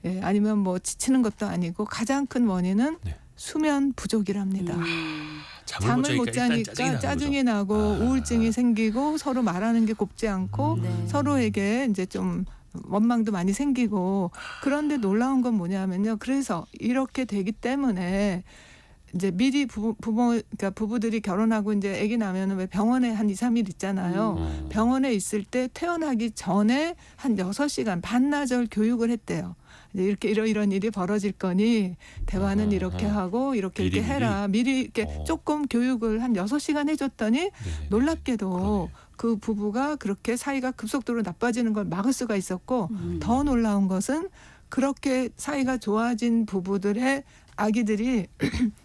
예, 아니면 뭐 지치는 것도 아니고 가장 큰 원인은 네. 수면 부족이랍니다. 잠을 못 자니까 짜증이 나고 우울증이 생기고 서로 말하는 게 곱지 않고 네. 서로에게 이제 좀 원망도 많이 생기고. 그런데 놀라운 건 뭐냐면요. 그래서 이렇게 되기 때문에 이제 미리 그러니까 부부들이 결혼하고 이제 아기 나면은 왜 병원에 한 2, 3일 있잖아요. 병원에 있을 때 태어나기 전에 한 6시간 반나절 교육을 했대요. 이제 이렇게 이런 일이 벌어질 거니 대화는 이렇게 하고 이렇게 미리 해라. 미리 이렇게 조금 교육을 한 6시간 해줬더니 놀랍게도 그 부부가 그렇게 사이가 급속도로 나빠지는 걸 막을 수가 있었고 더 놀라운 것은 그렇게 사이가 좋아진 부부들의 아기들이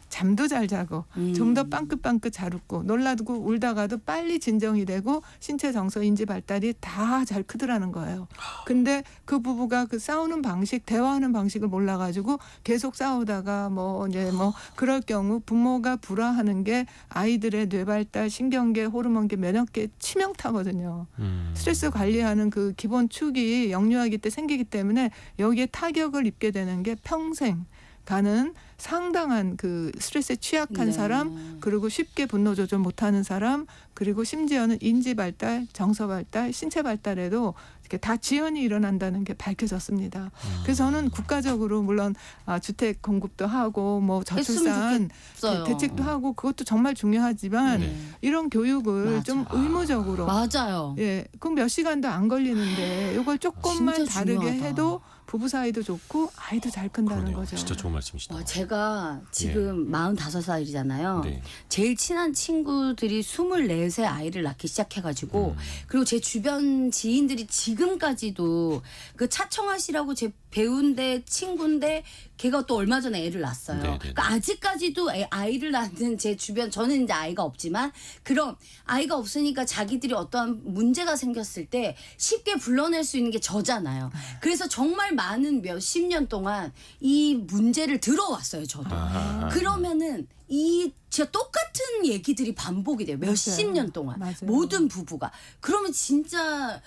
잠도 잘 자고 좀 더 빵긋빵긋 잘 웃고 놀라고 울다가도 빨리 진정이 되고 신체 정서 인지 발달이 다 잘 크더라는 거예요. 근데 그 부부가 그 싸우는 방식, 대화하는 방식을 몰라가지고 계속 싸우다가 뭐 이제 뭐 그럴 경우 부모가 불화하는 게 아이들의 뇌 발달, 신경계, 호르몬계, 면역계 치명타거든요. 스트레스 관리하는 그 기본 축이 영유아기 때 생기기 때문에 여기에 타격을 입게 되는 게 평생 가는 상당한 그 스트레스에 취약한 네. 사람, 그리고 쉽게 분노 조절 못하는 사람, 그리고 심지어는 인지 발달, 정서 발달, 신체 발달에도 이렇게 다 지연이 일어난다는 게 밝혀졌습니다. 그래서 저는 국가적으로 물론 주택 공급도 하고 뭐 저출산 대책도 하고 그것도 정말 중요하지만 네. 이런 교육을 맞아. 좀 의무적으로 맞아요. 예, 그럼 몇 시간도 안 걸리는데 이걸 조금만 진짜 다르게 중요하다. 해도 부부 사이도 좋고 아이도 잘 큰다는 그러네요. 거죠. 진짜 좋은 말씀이시다. 제가 지금 45살이잖아요. 네. 제일 친한 친구들이 24세 아이를 낳기 시작해가지고 그리고 제 주변 지인들이 지금까지도 그 차청아 씨라고 제 배우인데 친구인데 걔가 또 얼마 전에 애를 낳았어요. 네네네. 그러니까 아직까지도 아이를 낳는 제 주변 저는 이제 아이가 없지만 그런 아이가 없으니까 자기들이 어떠한 문제가 생겼을 때 쉽게 불러낼 수 있는 게 저잖아요. 그래서 정말 많은 몇십 년 동안 이 문제를 들어왔어요. 저도. 그러면은 이 진짜 똑같은 얘기들이 반복이 돼요. 몇십 맞아요. 년 동안 맞아요. 모든 부부가. 그러면 진짜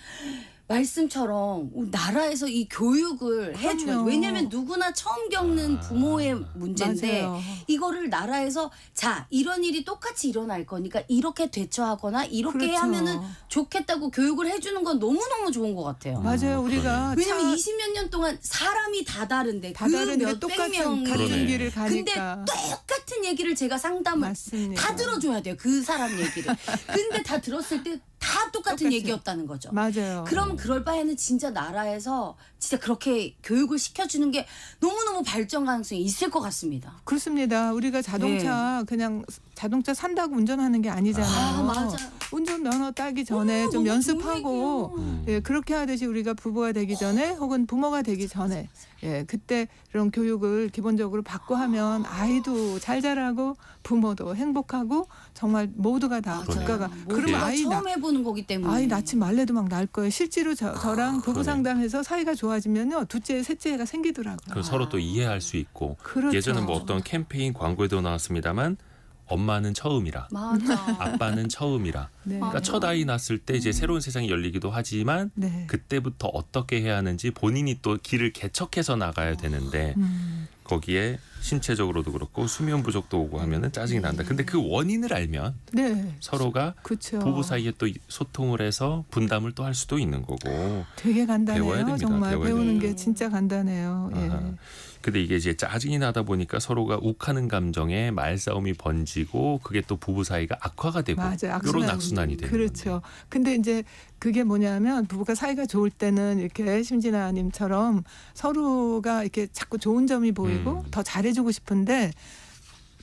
말씀처럼 나라에서 이 교육을 해줘요. 그럼요. 왜냐하면 누구나 처음 겪는 부모의 문제인데 맞아요. 이거를 나라에서 자 이런 일이 똑같이 일어날 거니까 이렇게 대처하거나 이렇게 그렇죠. 하면은 좋겠다고 교육을 해주는 건 너무너무 좋은 것 같아요. 맞아요. 우리가 왜냐면 20몇 년 동안 사람이 다 다른데 다 그 다른데 몇백 똑같은 명이 같은 길을 근데 가니까 똑같은 얘기를 제가 상담을 맞습니다. 다 들어줘야 돼요. 그 사람 얘기를. 근데 다 들었을 때 다 똑같은 똑같아요. 얘기였다는 거죠. 맞아요. 그럼 그럴 바에는 진짜 나라에서 진짜 그렇게 교육을 시켜주는 게 너무너무 발전 가능성이 있을 것 같습니다. 그렇습니다. 우리가 자동차 그냥 자동차 산다고 운전하는 게 아니잖아요. 아, 맞아요. 운전면허 따기 전에 좀 너무 연습하고 좋은 얘기예요. 예, 그렇게 하듯이 우리가 부부가 되기 전에 혹은 부모가 되기 전에 예, 그때 그런 교육을 기본적으로 받고 하면 아이도 잘 자라고 부모도 행복하고 정말 모두가 다 국가가 그러면 모두가 아이 처음 해보는 거기 때문에 아이 낳지 말래도 막 낳을 거예요. 실제로 저랑 부부 그러네요. 상담해서 사이가 좋아지면요 두째, 셋째가 생기더라고요. 그 서로 또 이해할 수 있고 그렇죠. 예전에 뭐 어떤 캠페인 광고에도 나왔습니다만 엄마는 처음이라 맞아. 아빠는 처음이라 네. 그러니까 첫 아이 낳았을 때 이제 새로운 세상이 열리기도 하지만 네. 그때부터 어떻게 해야 하는지 본인이 또 길을 개척해서 나가야 되는데 거기에 신체적으로도 그렇고 수면 부족도 오고 하면은 짜증이 난다. 근데 그 원인을 알면 네. 서로가 그렇죠. 부부 사이에 또 소통을 해서 분담을 또 할 수도 있는 거고. 되게 간단해요. 배워야 됩니다. 정말 배워야 배우는 돼요. 게 진짜 간단해요. 예. 아하. 근데 이게 이제 짜증이 나다 보니까 서로가 욱하는 감정에 말싸움이 번지고 그게 또 부부 사이가 악화가 되고 맞아요. 이런 악순환이 되는 그렇죠. 건데. 근데 이제 그게 뭐냐면 부부가 사이가 좋을 때는 이렇게 심진아님처럼 서로가 이렇게 자꾸 좋은 점이 보이고 더 잘해주고 싶은데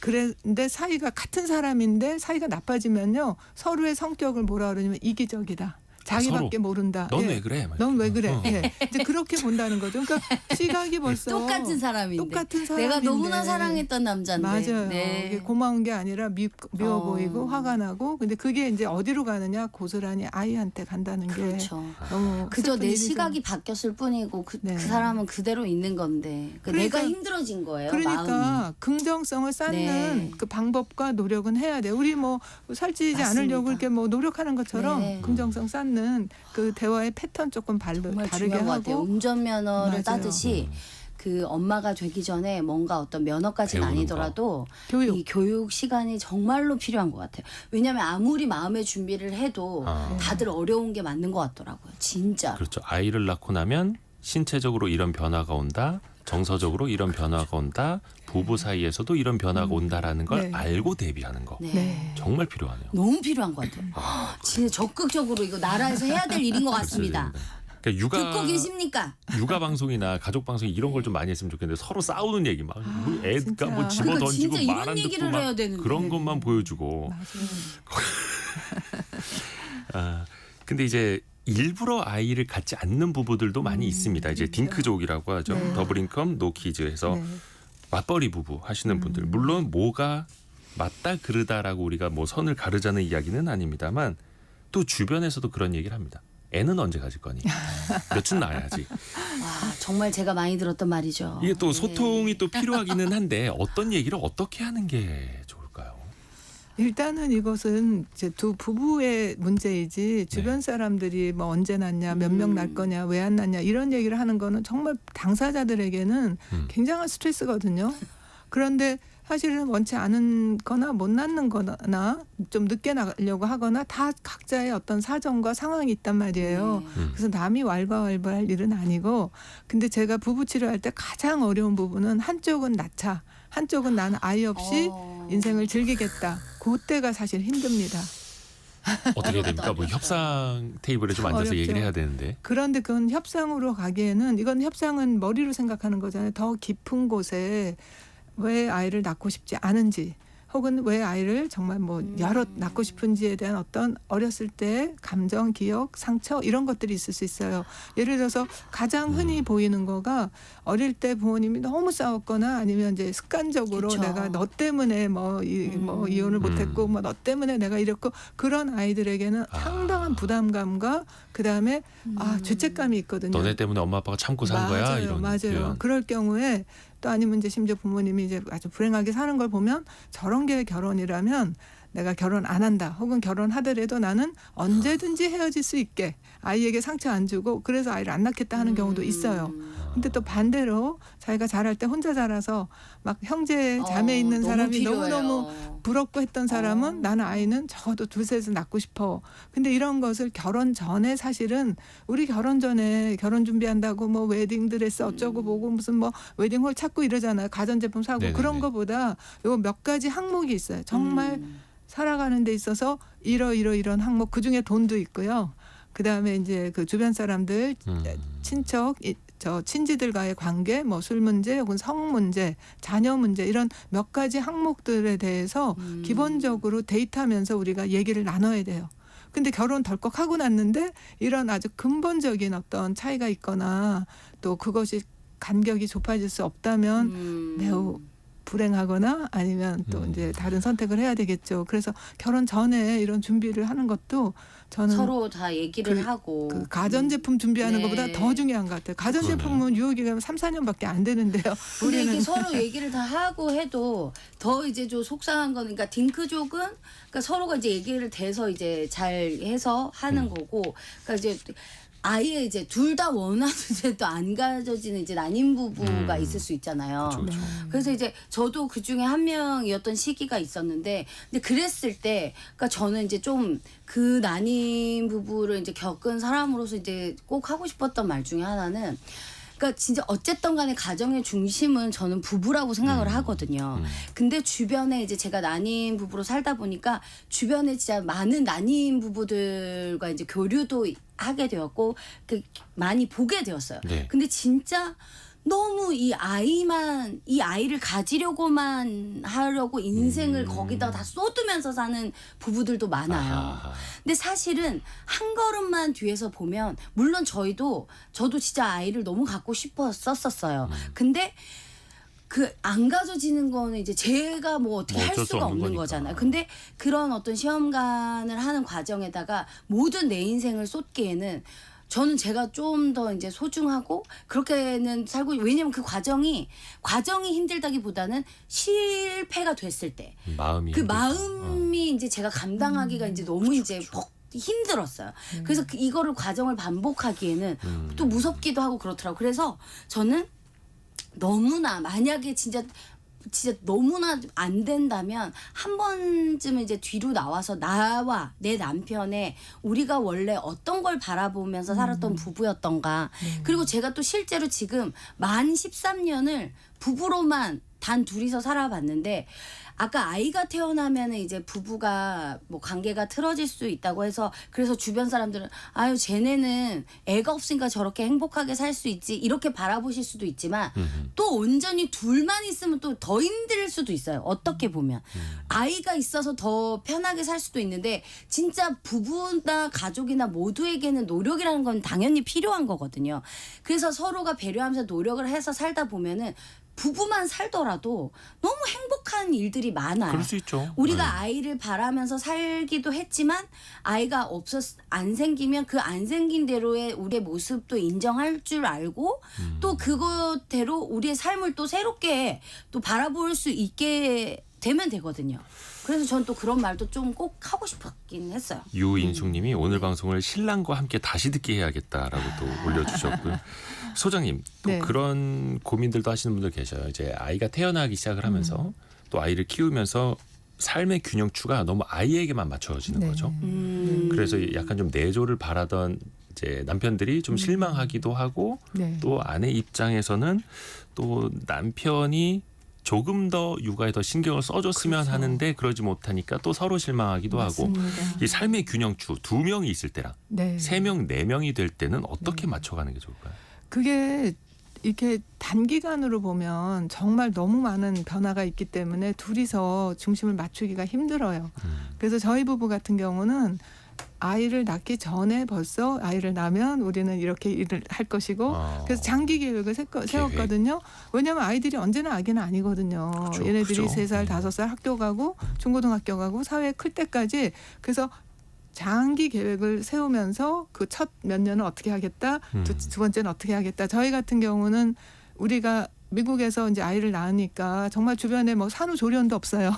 그런데 사이가 같은 사람인데 사이가 나빠지면요 서로의 성격을 뭐라 그러냐면 이기적이다. 자기밖에 모른다. 넌 예. 왜 그래? 막 넌 왜 이렇게. 그래? 예. 이제 그렇게 본다는 거죠. 그러니까 시각이 벌써 똑같은 사람인데. 똑같은 사람인데 내가 너무나 사랑했던 남자인데. 맞아요. 네. 이게 고마운 게 아니라 미워 보이고 화가 나고 근데 그게 이제 어디로 가느냐 고스란히 아이한테 간다는 게 그렇죠. 너무 그저 슬픈 내 일이죠. 시각이 바뀌었을 뿐이고 그 네. 사람은 그대로 있는 건데 그러니까- 내가 힘들어진 거예요. 그러니까 마음이. 긍정성을 쌓는 네. 그 방법과 노력은 해야 돼. 우리 뭐 살찌지 맞습니다. 않으려고 이렇게 뭐 노력하는 것처럼 네. 긍정성 쌓는 그 대화의 패턴 조금 정말 다르게 중요한 것 같아요. 하고 운전면허를 맞아요. 따듯이 그 엄마가 되기 전에 뭔가 어떤 면허까지는 배우는 아니더라도 교육. 이 교육 시간이 정말로 필요한 것 같아요. 왜냐하면 아무리 마음의 준비를 해도 아. 다들 어려운 게 맞는 것 같더라고요. 진짜. 그렇죠. 아이를 낳고 나면 신체적으로 이런 변화가 온다. 정서적으로 이런 변화가 온다. 부부 사이에서도 이런 변화가 온다라는 걸 네. 알고 대비하는 거. 네. 네. 정말 필요하네요. 너무 필요한 것 같아요. 진짜 적극적으로 이거 나라에서 해야 될 일인 것 같습니다. 그러니까 듣고 계십니까? 육아 방송이나 가족 방송 이런 걸 좀 많이 했으면 좋겠는데 서로 싸우는 얘기 막 애가 진짜. 뭐 집어 그러니까 던지고 진짜 말 이런 안 듣고 얘기를 막 해야 되는데. 그런 것만 보여주고. 아, 근데 이제 일부러 아이를 갖지 않는 부부들도 많이 있습니다. 이제 딩크족이라고 하죠. 네. 더블 인컴 노키즈에서 네. 맞벌이 부부 하시는 분들 물론 뭐가 맞다 그르다라고 우리가 뭐 선을 가르자는 이야기는 아닙니다만 또 주변에서도 그런 얘기를 합니다. 애는 언제 가질 거니? 몇쯤 낳아야지. 와, 정말 제가 많이 들었던 말이죠. 이게 또 네. 소통이 또 필요하기는 한데 어떤 얘기를 어떻게 하는 게 좋을까요? 일단은 이것은 이제 두 부부의 문제이지 주변 사람들이 뭐 언제 낳냐, 몇 명 낳을 거냐, 왜 안 낳냐 이런 얘기를 하는 거는 정말 당사자들에게는 굉장한 스트레스거든요. 그런데 사실은 원치 않은 거나 못 낳는 거나 좀 늦게 낳으려고 하거나 다 각자의 어떤 사정과 상황이 있단 말이에요. 네. 그래서 남이 왈가왈부할 일은 아니고 근데 제가 부부 치료할 때 가장 어려운 부분은 한쪽은 낳자, 한쪽은 나는 아이 없이 인생을 즐기겠다. 그때가 사실 힘듭니다. 어떻게 해야 됩니까? 뭐 협상 테이블에 좀 앉아서 어렵죠. 얘기를 해야 되는데. 그런데 그건 협상으로 가기에는 이건 협상은 머리로 생각하는 거잖아요. 더 깊은 곳에 왜 아이를 낳고 싶지 않은지 혹은 왜 아이를 정말 뭐 여러 낳고 싶은지에 대한 어떤 어렸을 때 감정, 기억, 상처 이런 것들이 있을 수 있어요. 예를 들어서 가장 흔히 보이는 거가 어릴 때 부모님이 너무 싸웠거나 아니면 이제 습관적으로 그쵸. 내가 너 때문에 뭐 이혼을 못했고 뭐 너 때문에 내가 이랬고 그런 아이들에게는 상당한 부담감과 그다음에 죄책감이 있거든요. 너네 때문에 엄마 아빠가 참고 산 거야 맞아요, 이런 맞아요. 표현. 그럴 경우에 또 아니면 이제 심지어 부모님이 이제 아주 불행하게 사는 걸 보면 저런 게 결혼이라면 내가 결혼 안 한다. 혹은 결혼하더라도 나는 언제든지 헤어질 수 있게 아이에게 상처 안 주고 그래서 아이를 안 낳겠다 하는 경우도 있어요. 근데 또 반대로 자기가 자랄 때 혼자 자라서 막 형제 자매 있는 너무 사람이 필요해요. 너무너무 부럽고 했던 사람은 나는 아이는 적어도 둘셋은 낳고 싶어. 근데 이런 것을 결혼 전에 사실은 우리 결혼 전에 결혼 준비한다고 뭐 웨딩 드레스 어쩌고 보고 무슨 뭐 웨딩홀 찾고 이러잖아요. 가전제품 사고 네네네. 그런 거보다 요 몇 가지 항목이 있어요. 정말 살아가는 데 있어서 이런 항목 그중에 돈도 있고요. 그다음에 이제 그 주변 사람들 친척 저 친지들과의 관계 뭐 술 문제 혹은 성 문제 자녀 문제 이런 몇 가지 항목들에 대해서 기본적으로 데이트하면서 우리가 얘기를 나눠야 돼요. 근데 결혼 덜컥 하고 났는데 이런 아주 근본적인 어떤 차이가 있거나 또 그것이 간격이 좁아질 수 없다면 매우 불행하거나 아니면 또 이제 다른 선택을 해야 되겠죠. 그래서 결혼 전에 이런 준비를 하는 것도 저는 서로 다 얘기를 하고 그 가전제품 준비하는 네. 것보다 더 중요한 것 같아요. 가전제품은 유효기간 3, 4년밖에 안 되는데요. 근데 우리는 이게 서로 얘기를 다 하고 해도 더 이제 좀 속상한 거는 그러니까 딩크족은 그러니까 서로가 이제 얘기를 대서 이제 잘 해서 하는 거고 그러니까 이제 아예 이제 둘 다 원하는데 또 안 가져지는 이제 난임 부부가 있을 수 있잖아요. 그쵸, 그쵸. 그래서 이제 저도 그 중에 한 명이었던 시기가 있었는데, 근데 그랬을 때, 그러니까 저는 이제 좀 그 난임 부부를 이제 겪은 사람으로서 이제 꼭 하고 싶었던 말 중에 하나는. 그러니까 진짜 어쨌든 간에 가정의 중심은 저는 부부라고 생각을 하거든요. 근데 주변에 이제 제가 난임 부부로 살다 보니까 주변에 진짜 많은 난임 부부들과 이제 교류도 하게 되었고 많이 보게 되었어요. 네. 근데 진짜 너무 이 아이를 가지려고만 하려고 인생을 거기다 다 쏟으면서 사는 부부들도 많아요. 아하. 근데 사실은 한 걸음만 뒤에서 보면 물론 저도 진짜 아이를 너무 갖고 싶었었어요. 근데 그 안 가져지는 거는 이제 제가 뭐 어떻게 뭐 할 어쩔 수 수가 없는 없는 거니까. 거잖아요. 근데 그런 어떤 시험관을 하는 과정에다가 모든 내 인생을 쏟기에는 저는 제가 좀 더 이제 소중하고 그렇게는 살고 왜냐면 그 과정이 힘들다기보다는 실패가 됐을 때 마음이 그 힘들다. 마음이 이제 제가 감당하기가 이제 너무 이제 힘들었어요. 그래서 이거를 과정을 반복하기에는 또 무섭기도 하고 그렇더라고요. 그래서 저는 너무나 만약에 진짜 너무나 안 된다면 한 번쯤은 이제 뒤로 나와서 나와 내 남편의 우리가 원래 어떤 걸 바라보면서 살았던 부부였던가. 그리고 제가 또 실제로 지금 만 13년을 부부로만 단 둘이서 살아봤는데 아까 아이가 태어나면 이제 부부가 뭐 관계가 틀어질 수 있다고 해서 그래서 주변 사람들은 아유 쟤네는 애가 없으니까 저렇게 행복하게 살 수 있지 이렇게 바라보실 수도 있지만 또 온전히 둘만 있으면 또 더 힘들 수도 있어요. 어떻게 보면 아이가 있어서 더 편하게 살 수도 있는데 진짜 부부나 가족이나 모두에게는 노력이라는 건 당연히 필요한 거거든요. 그래서 서로가 배려하면서 노력을 해서 살다 보면은 부부만 살더라도 너무 행복한 일들이 많아요. 그럴 수 있죠. 우리가 네. 아이를 바라면서 살기도 했지만 아이가 안 생기면 그 안 생긴 대로의 우리의 모습도 인정할 줄 알고 또 그것대로 우리의 삶을 또 새롭게 또 바라볼 수 있게 되면 되거든요. 그래서 전 또 그런 말도 좀 꼭 하고 싶었긴 했어요. 유인숙님이 오늘 방송을 신랑과 함께 다시 듣게 해야겠다라고 또 올려주셨고요. 소장님 또 네. 그런 고민들도 하시는 분들 계셔요. 이제 아이가 태어나기 시작을 하면서 또 아이를 키우면서 삶의 균형추가 너무 아이에게만 맞춰지는 네. 거죠. 그래서 약간 좀 내조를 바라던 이제 남편들이 좀 실망하기도 하고 네. 또 아내 입장에서는 또 남편이 조금 더 육아에 더 신경을 써줬으면 그렇죠. 하는데 그러지 못하니까 또 서로 실망하기도 하고 맞습니다. 이 삶의 균형추 2명이 있을 때랑 네. 3명, 4명이 될 때는 어떻게 맞춰가는 게 좋을까요? 그게 이렇게 단기간으로 보면 정말 너무 많은 변화가 있기 때문에 둘이서 중심을 맞추기가 힘들어요. 그래서 저희 부부 같은 경우는 아이를 낳기 전에 벌써 아이를 낳으면 우리는 이렇게 일을 할 것이고 그래서 장기 계획을 세웠거든요. 왜냐하면 아이들이 언제나 아기는 아니거든요. 그렇죠, 얘네들이 그렇죠. 3살, 5살 학교 가고 중고등학교 가고 사회 클 때까지 그래서 장기 계획을 세우면서 그 첫 몇 년은 어떻게 하겠다, 두 번째는 어떻게 하겠다. 저희 같은 경우는 우리가 미국에서 이제 아이를 낳으니까 정말 주변에 뭐 산후조리원도 없어요.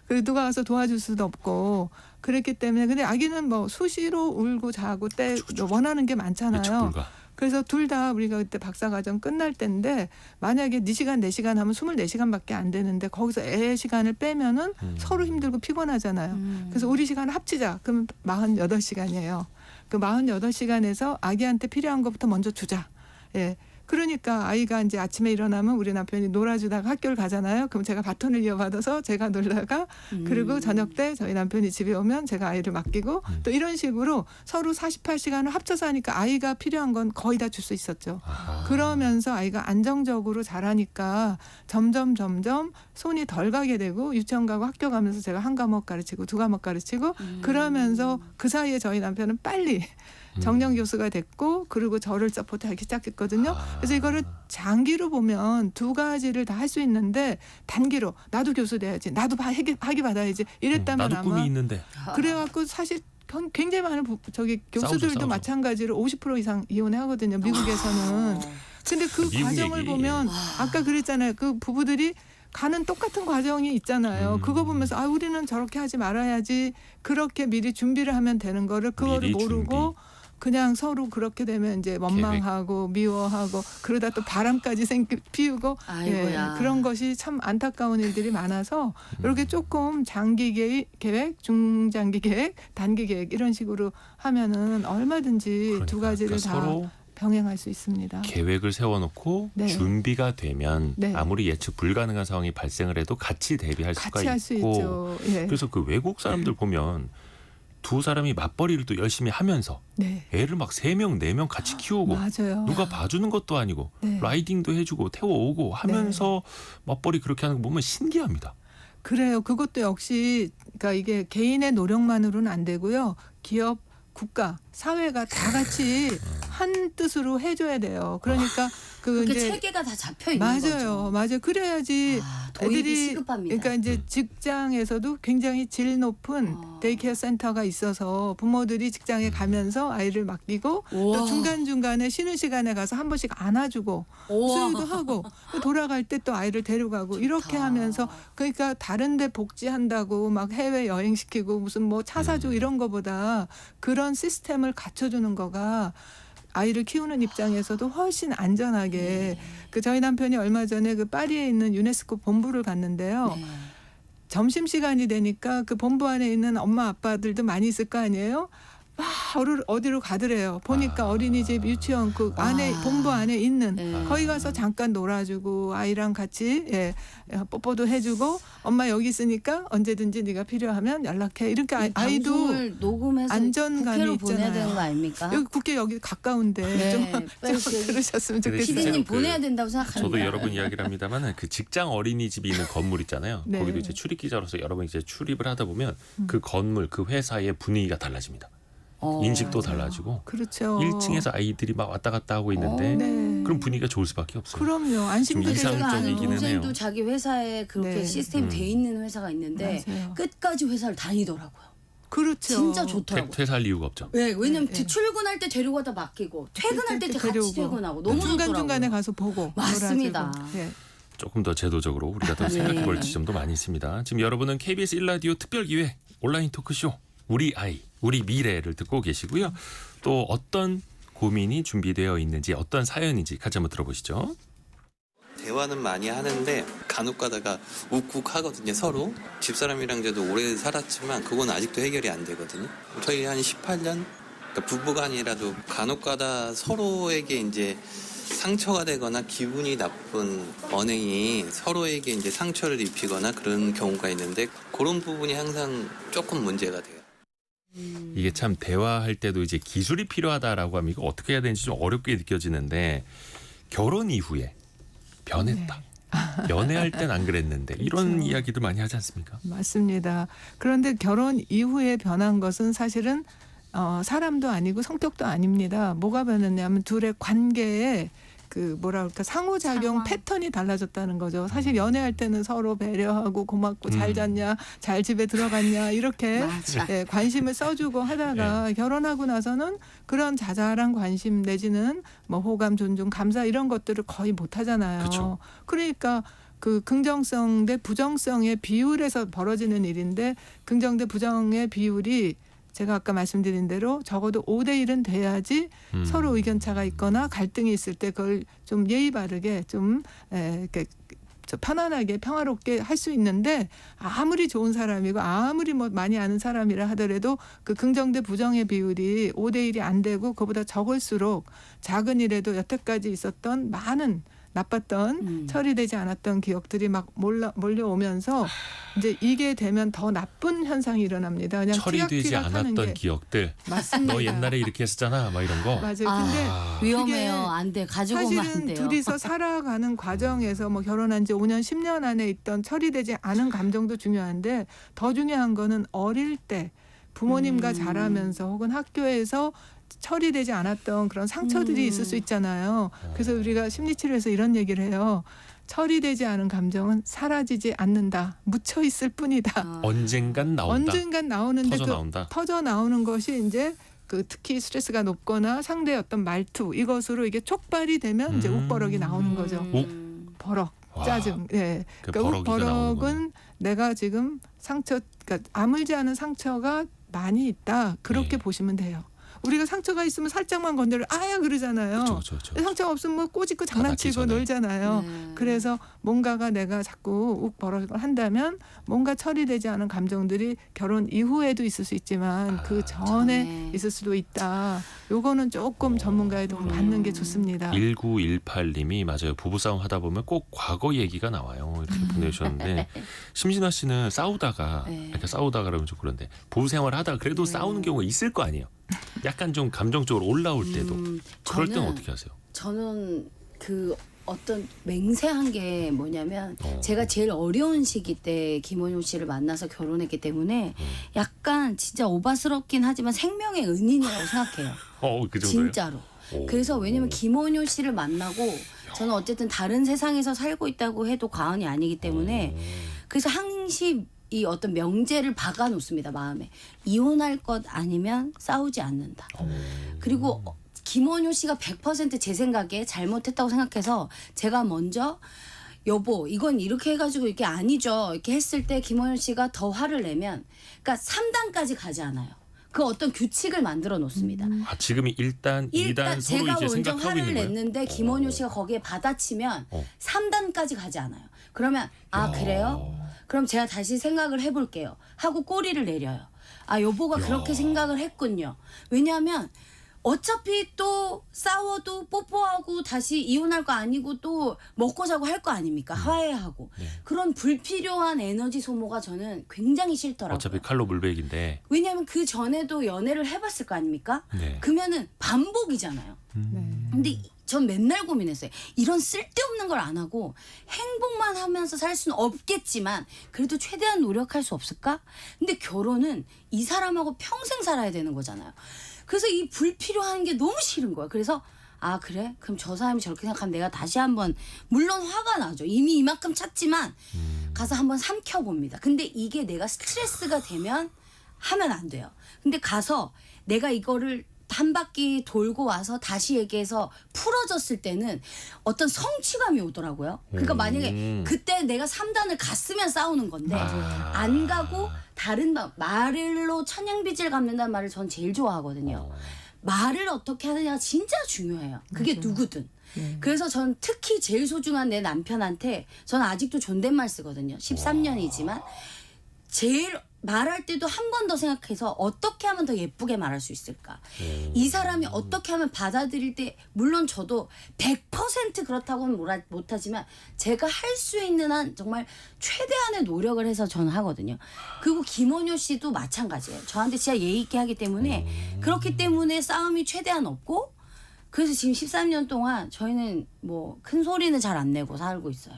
그리고 누가 와서 도와줄 수도 없고 그랬기 때문에 근데 아기는 뭐 수시로 울고 자고 때 원하는 게 많잖아요. 예측 불가. 그래서 둘 다 우리가 그때 박사과정 끝날 때인데 만약에 4시간 4시간 하면 24시간밖에 안 되는데 거기서 애 시간을 빼면은 서로 힘들고 피곤하잖아요. 그래서 우리 시간을 합치자. 그러면 48시간이에요. 그 48시간에서 아기한테 필요한 것부터 먼저 주자. 예. 그러니까 아이가 이제 아침에 일어나면 우리 남편이 놀아주다가 학교를 가잖아요. 그럼 제가 바톤을 이어받아서 제가 놀다가 그리고 저녁 때 저희 남편이 집에 오면 제가 아이를 맡기고 또 이런 식으로 서로 48시간을 합쳐서 하니까 아이가 필요한 건 거의 다 줄 수 있었죠. 그러면서 아이가 안정적으로 자라니까 점점 손이 덜 가게 되고 유치원 가고 학교 가면서 제가 한 과목 가르치고 2과목 가르치고 그러면서 그 사이에 저희 남편은 빨리 정년 교수가 됐고 그리고 저를 서포트하기 시작했거든요. 그래서 이거를 장기로 보면 2가지를 다 할 수 있는데 단기로 나도 교수 돼야지, 나도 학위 받아야지 이랬다면 나도 꿈이 아마 있는데. 그래갖고 사실 굉장히 많은 교수들도 싸우죠. 마찬가지로 50% 이상 이혼을 하거든요. 미국에서는. 근데 그 미국 과정을 얘기. 보면 아까 그랬잖아요. 그 부부들이 가는 똑같은 과정이 있잖아요. 그거 보면서 아 우리는 저렇게 하지 말아야지 그렇게 미리 준비를 하면 되는 거를 그거를 미리 모르고 그냥 서로 그렇게 되면 이제 원망하고 미워하고 그러다 또 바람까지 피우고 아이고야. 그런 것이 참 안타까운 일들이 많아서 이렇게 조금 장기 계획, 중장기 계획, 단기 계획 이런 식으로 하면은 얼마든지 두 가지를 그러니까 다 서로 병행할 수 있습니다. 계획을 세워놓고 네. 준비가 되면 네. 아무리 예측 불가능한 상황이 발생을 해도 같이 대비할 수가 같이 할 수 있고 있죠. 예. 그래서 그 외국 사람들 보면 두 사람이 맞벌이를 또 열심히 하면서 네. 애를 막 3명, 4명 같이 키우고 맞아요. 누가 봐주는 것도 아니고 네. 라이딩도 해주고 태워오고 하면서 맞벌이 그렇게 하는 거 보면 신기합니다. 그래요. 그것도 역시 그러니까 이게 개인의 노력만으로는 안 되고요. 기업, 국가, 사회가 다 같이 한 뜻으로 해줘야 돼요. 그러니까 그 그게 이제 체계가 다 잡혀 있는 맞아요, 거죠. 맞아요. 그래야지 도입이 애들이 시급합니다. 그러니까 이제 직장에서도 굉장히 질 높은 데이케어 센터가 있어서 부모들이 직장에 가면서 아이를 맡기고 우와. 또 중간 중간에 쉬는 시간에 가서 한 번씩 안아주고 우와. 수유도 하고 돌아갈 때 또 아이를 데려가고 이렇게 하면서 그러니까 다른데 복지한다고 막 해외 여행 시키고 무슨 뭐 차 사주고 이런 거보다 그런 시스템을 갖춰주는 거가 아이를 키우는 입장에서도 훨씬 안전하게 그 저희 남편이 얼마 전에 그 파리에 있는 유네스코 본부를 갔는데요. 네. 점심 시간이 되니까 그 본부 안에 있는 엄마 아빠들도 많이 있을 거 아니에요. 막 어디로 가더래요. 보니까 어린이집, 유치원 그 안에 본부 안에 있는 네. 거기 가서 잠깐 놀아주고 아이랑 같이 뽀뽀도 해주고 엄마 여기 있으니까 언제든지 네가 필요하면 연락해. 이렇게 아이도 방송을 녹음해서 안전감이 국회로 보내야 있잖아요. 되는 거 아닙니까? 여기 국회 여기 가까운데 네, 좀 빨리 들으셨으면 근데 좋겠어요. 실제로 피디님 그 보내야 된다고 생각합니다. 저도 여러 번 이야기를 합니다만 그 직장 어린이집이 있는 건물 있잖아요. 네. 거기도 이제 출입 기자로서 여러 번 이제 출입을 하다 보면 그 건물 그 회사의 분위기가 달라집니다. 인식도 달라지고 그렇죠. 1층에서 아이들이 막 왔다 갔다 하고 있는데 네. 그럼 분위기가 좋을 수밖에 없어요. 그럼요. 좀 안심도 이상- 제가 아는 이상적이기는 동생도 해요. 자기 회사에 그렇게 네. 시스템이 돼 있는 회사가 있는데 맞아요. 끝까지 회사를 다니더라고요. 그렇죠. 진짜 좋더라고요. 퇴사할 이유가 없죠. 네, 왜냐면 네. 출근할 때 데려가다 맡기고 퇴근할 때 같이 데려오고. 퇴근하고 너무 중간 좋더라고요. 중간에 가서 보고 맞습니다. 놀아주고. 예. 조금 더 제도적으로 우리가 더 생각해 볼 지점도 많이 있습니다. 지금 여러분은 KBS 1라디오 특별기획 온라인 토크쇼 우리 아이, 우리 미래를 듣고 계시고요. 또 어떤 고민이 준비되어 있는지 어떤 사연인지 같이 한번 들어보시죠. 대화는 많이 하는데 간혹 가다가 욱욱하거든요. 서로 집사람이랑 저도 오래 살았지만 그건 아직도 해결이 안 되거든요. 저희 한 18년 그러니까 부부간이라도 간혹 가다 서로에게 이제 상처가 되거나 기분이 나쁜 언행이 서로에게 이제 상처를 입히거나 그런 경우가 있는데 그런 부분이 항상 조금 문제가 돼요. 이게 참 대화할 때도 이제 기술이 필요하다라고 하면 이거 어떻게 해야 되는지 좀 어렵게 느껴지는데 결혼 이후에 변했다. 연애할 땐 안 그랬는데 이런 그렇죠. 이야기도 많이 하지 않습니까? 맞습니다. 그런데 결혼 이후에 변한 것은 사실은 사람도 아니고 성격도 아닙니다. 뭐가 변했냐면 둘의 관계에 그 뭐라 그럴까 상호작용 상황. 패턴이 달라졌다는 거죠. 사실 연애할 때는 서로 배려하고 고맙고 잘 잤냐, 잘 집에 들어갔냐 이렇게 맞아. 관심을 써주고 하다가 결혼하고 나서는 그런 자잘한 관심 내지는 뭐 호감, 존중, 감사 이런 것들을 거의 못 하잖아요. 그쵸. 그러니까 그 긍정성 대 부정성의 비율에서 벌어지는 일인데 긍정 대 부정의 비율이 제가 아까 말씀드린 대로 적어도 5대1은 돼야지 서로 의견차가 있거나 갈등이 있을 때 그걸 좀 예의 바르게 좀 이렇게 편안하게 평화롭게 할 수 있는데 아무리 좋은 사람이고 아무리 뭐 많이 아는 사람이라 하더라도 그 긍정 대 부정의 비율이 5대1이 안 되고 그보다 적을수록 작은 일에도 여태까지 있었던 많은 나빴던 처리되지 않았던 기억들이 막 몰려오면서 이제 이게 되면 더 나쁜 현상이 일어납니다. 그냥 처리되지 티격태격 하는 않았던 게. 기억들. 맞습니다. 너 옛날에 이렇게 했었잖아. 막 이런 거. 맞아요. 근데 위험해요. 안 돼. 가지고 오면 안 사실은 돼요. 둘이서 살아가는 과정에서 뭐 결혼한 지 5년, 10년 안에 있던 처리되지 않은 감정도 중요한데 더 중요한 거는 어릴 때 부모님과 자라면서 혹은 학교에서 처리되지 않았던 그런 상처들이 있을 수 있잖아요. 그래서 우리가 심리치료에서 이런 얘기를 해요. 처리되지 않은 감정은 사라지지 않는다. 묻혀 있을 뿐이다. 언젠간 나온다. 언젠간 나오는데 터져 나온다. 터져 나오는 것이 이제 그 특히 스트레스가 높거나 상대의 어떤 말투 이것으로 이게 촉발이 되면 이제 욱버럭이 나오는 거죠. 버럭, 와. 짜증. 예. 그 그러니까 버럭이가 나오는 거네. 욱버럭은 내가 지금 그러니까 아물지 않은 상처가 많이 있다. 그렇게 네. 보시면 돼요. 우리가 상처가 있으면 살짝만 건드려 아야 그러잖아요. 그렇죠. 상처가 없으면 뭐 꼬집고 다 낫기 장난치고 전에. 놀잖아요. 그래서 뭔가가 내가 자꾸 욱 벌어지고 한다면 뭔가 처리되지 않은 감정들이 결혼 이후에도 있을 수 있지만 그 전에 전에. 있을 수도 있다. 요거는 조금 전문가의 도움 받는 게 좋습니다. 1918님이 맞아요. 부부싸움 하다 보면 꼭 과거 얘기가 나와요. 이렇게 보내주셨는데 심진아 씨는 싸우다가 네. 이렇게 싸우다가 그러면 좀 그런데 부부 생활 하다가 그래도 싸우는 경우가 있을 거 아니에요. 약간 좀 감정적으로 올라올 때도 그럴 때는 어떻게 하세요? 저는 그 어떤 맹세한 게 뭐냐면 어. 제가 제일 어려운 시기 때 김원효 씨를 만나서 결혼했기 때문에 약간 진짜 오바스럽긴 하지만 생명의 은인이라고 생각해요. 그 정도예요? 진짜로. 오. 그래서 왜냐면 김원효 씨를 만나고 저는 어쨌든 다른 세상에서 살고 있다고 해도 과언이 아니기 때문에 그래서 항시 이 어떤 명제를 박아 놓습니다. 마음에. 이혼할 것 아니면 싸우지 않는다. 그리고 김원효 씨가 100% 제 생각에 잘못했다고 생각해서 제가 먼저 여보 이건 이렇게 해가지고 이렇게 아니죠. 이렇게 했을 때 김원효 씨가 더 화를 내면 그러니까 3단까지 가지 않아요. 그 어떤 규칙을 만들어 놓습니다. 지금이 1단, 2단 서로 제가 이제 먼저 생각하고 화를 있는 거예요? 냈는데 김원효 씨가 거기에 받아치면 3단까지 가지 않아요. 그러면 그래요? 그럼 제가 다시 생각을 해볼게요. 하고 꼬리를 내려요. 여보가 그렇게 생각을 했군요. 왜냐하면 어차피 또 싸워도 뽀뽀하고 다시 이혼할 거 아니고 또 먹고 자고 할 거 아닙니까? 화해하고. 그런 불필요한 에너지 소모가 저는 굉장히 싫더라고요. 어차피 칼로 물베기인데. 왜냐하면 그 전에도 연애를 해봤을 거 아닙니까? 네. 그러면은 반복이잖아요. 네. 근데 전 맨날 고민했어요. 이런 쓸데없는 걸 안 하고 행복만 하면서 살 수는 없겠지만 그래도 최대한 노력할 수 없을까? 근데 결혼은 이 사람하고 평생 살아야 되는 거잖아요. 그래서 이 불필요한 게 너무 싫은 거야. 그래서 그래? 그럼 저 사람이 저렇게 생각하면 내가 다시 한번 물론 화가 나죠. 이미 이만큼 찼지만 가서 한번 삼켜봅니다. 근데 이게 내가 스트레스가 되면 하면 안 돼요. 근데 가서 내가 이거를 한 바퀴 돌고 와서 다시 얘기해서 풀어졌을 때는 어떤 성취감이 오더라고요. 그러니까 만약에 그때 내가 3단을 갔으면 싸우는 건데 안 가고 다른 말로 천냥빚을 갚는다는 말을 전 제일 좋아하거든요. 말을 어떻게 하느냐가 진짜 중요해요. 그게 누구든. 그래서 전 특히 제일 소중한 내 남편한테 저는 아직도 존댓말 쓰거든요. 13년이지만 제일 말할 때도 한 번 더 생각해서 어떻게 하면 더 예쁘게 말할 수 있을까? 이 사람이 어떻게 하면 받아들일 때 물론 저도 100% 그렇다고는 못하지만 제가 할 수 있는 한 정말 최대한의 노력을 해서 저는 하거든요. 그리고 김원효 씨도 마찬가지예요. 저한테 진짜 예의 있게 하기 때문에 그렇기 때문에 싸움이 최대한 없고 그래서 지금 13년 동안 저희는 뭐 큰 소리는 잘 안 내고 살고 있어요.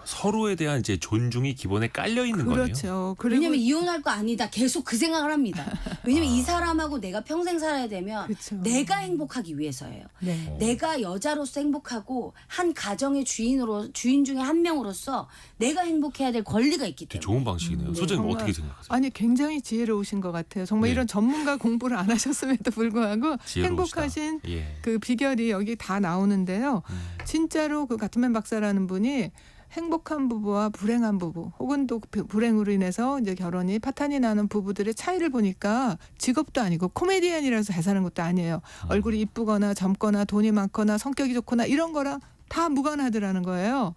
서로에 대한 이제 존중이 기본에 깔려 있는 거네요. 그렇죠. 그리고 왜냐면 이혼할 거 아니다. 계속 그 생각을 합니다. 왜냐면 이 사람하고 내가 평생 살아야 되면 그쵸. 내가 행복하기 위해서예요. 네. 내가 여자로서 행복하고 한 가정의 주인 중에 한 명으로서 내가 행복해야 될 권리가 있기 되게 때문에. 좋은 방식이네요. 소장님 정말. 어떻게 생각하세요? 아니 굉장히 지혜로우신 것 같아요. 정말 네. 이런 전문가 공부를 안 하셨음에도 불구하고 지혜로우시다. 행복하신 예. 그 비결이 여기 다 나오는데요. 진짜로 그 가트맨 박사라는 분이 행복한 부부와 불행한 부부 혹은 또 불행으로 인해서 이제 결혼이 파탄이 나는 부부들의 차이를 보니까 직업도 아니고 코미디언이라서 잘 사는 것도 아니에요. 얼굴이 이쁘거나 젊거나 돈이 많거나 성격이 좋거나 이런 거랑 다 무관하더라는 거예요.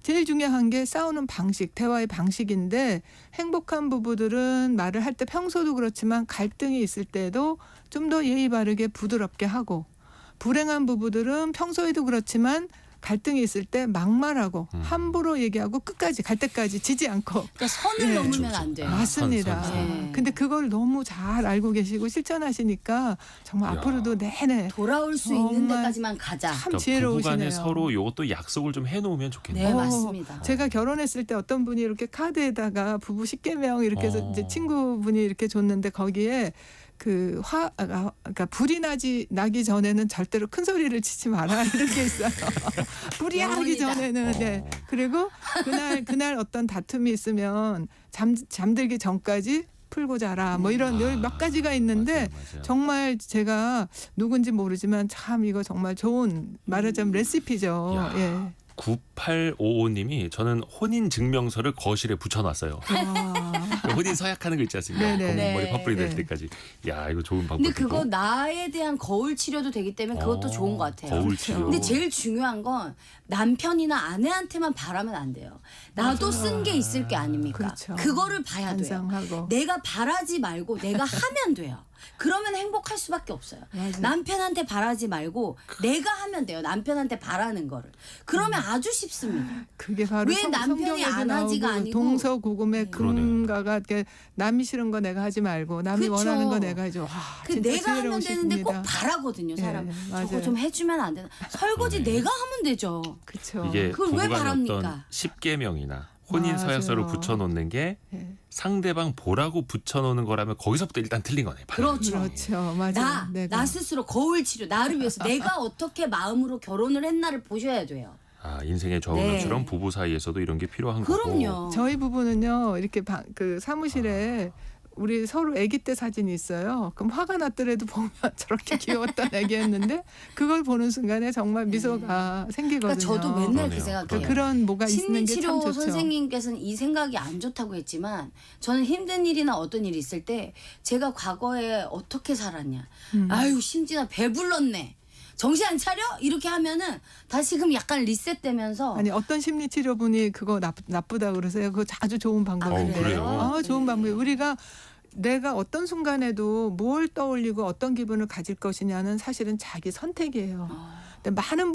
제일 중요한 게 싸우는 방식, 대화의 방식인데 행복한 부부들은 말을 할 때 평소도 그렇지만 갈등이 있을 때도 좀 더 예의 바르게 부드럽게 하고 불행한 부부들은 평소에도 그렇지만 갈등이 있을 때 막말하고 함부로 얘기하고 끝까지 갈 때까지 지지 않고 그러니까 선을 네. 넘으면 안 돼요. 맞습니다. 선. 네. 근데 그걸 너무 잘 알고 계시고 실천하시니까 정말 이야. 앞으로도 내내 돌아올 수 정말 있는 데까지만 가자. 참 그러니까 지혜로우시네요. 부부간에 서로 이것도 약속을 좀 해놓으면 좋겠네요. 네, 맞습니다. 제가 결혼했을 때 어떤 분이 이렇게 카드에다가 부부 10개명 이렇게 해서 이제 친구분이 이렇게 줬는데 거기에 그러니까 불이 나기 전에는 절대로 큰 소리를 치지 마라 이런 게 있어요. 불이 나기 영원이다. 전에는 네. 그리고 그날 어떤 다툼이 있으면 잠들기 전까지 풀고 자라 뭐 이런 몇 가지가 있는데 맞아요. 정말 제가 누군지 모르지만 참 이거 정말 좋은 말하자면 레시피죠. 야. 예. 9855님이 저는 혼인 증명서를 거실에 붙여놨어요. 혼인 서약하는 거 있지 않습니까? 네네. 검은 머리 네. 퍼플이 될 네. 때까지. 야, 이거 좋은 근데 방법이고. 그거 나에 대한 거울 치료도 되기 때문에 그것도 좋은 것 같아요. 거울 치료. 근데 제일 중요한 건 남편이나 아내한테만 바라면 안 돼요. 나도 쓴 게 있을 게 아닙니까? 그렇죠. 그거를 봐야 돼요. 반성하고. 내가 바라지 말고 내가 하면 돼요. 그러면 행복할 수밖에 없어요. 맞아요. 남편한테 바라지 말고 내가 하면 돼요. 남편한테 바라는 거를. 그러면 아주 쉽습니다. 그게 바로 왜 남편이 성경에도 안 하지가 나오고 아니고. 동서고금의 그러네요. 금가가 이렇게 남이 싫은 거 내가 하지 말고 남이 그쵸. 원하는 거 내가 해줘. 와, 그 진짜 내가 하면 되는데 꼭 지혜로우십니다. 바라거든요, 사람. 예, 저거 맞아요. 좀 해주면 안 되나? 설거지 그러네. 내가 하면 되죠. 그쵸. 이게 그걸 왜 부부간의 바랍니까? 어떤 10계명이나 혼인 맞아요. 서약서를 붙여놓는 게 예. 상대방 보라고 붙여놓는 거라면 거기서부터 일단 틀린 거네. 바로. 그렇죠. 그렇죠. 맞아요. 나 스스로 거울 치료 나를 위해서 내가 어떻게 마음으로 결혼을 했나를 보셔야 돼요. 아, 인생의 좌우명처럼 네. 부부 사이에서도 이런 게 필요한 거고. 그럼요. 저희 부부는요 이렇게 그 사무실에 우리 서로 아기 때 사진이 있어요. 그럼 화가 났더라도 보면 저렇게 귀여웠던 아기였는데 그걸 보는 순간에 정말 미소가 생기거든요. 그러니까 저도 맨날 그 그러네요. 생각해요. 그런 뭐가 있는 게 참 심리치료 좋죠. 선생님께서는 이 생각이 안 좋다고 했지만 저는 힘든 일이나 어떤 일이 있을 때 제가 과거에 어떻게 살았냐. 아유 심지어 배불렀네. 정신 안 차려? 이렇게 하면은 다시금 약간 리셋되면서 아니 어떤 심리 치료분이 그거 나쁘다 그러세요. 그거 아주 좋은 방법이에요. 그래요? 아, 좋은 네. 방법이에요. 우리가 내가 어떤 순간에도 뭘 떠올리고 어떤 기분을 가질 것이냐는 사실은 자기 선택이에요. 근데 많은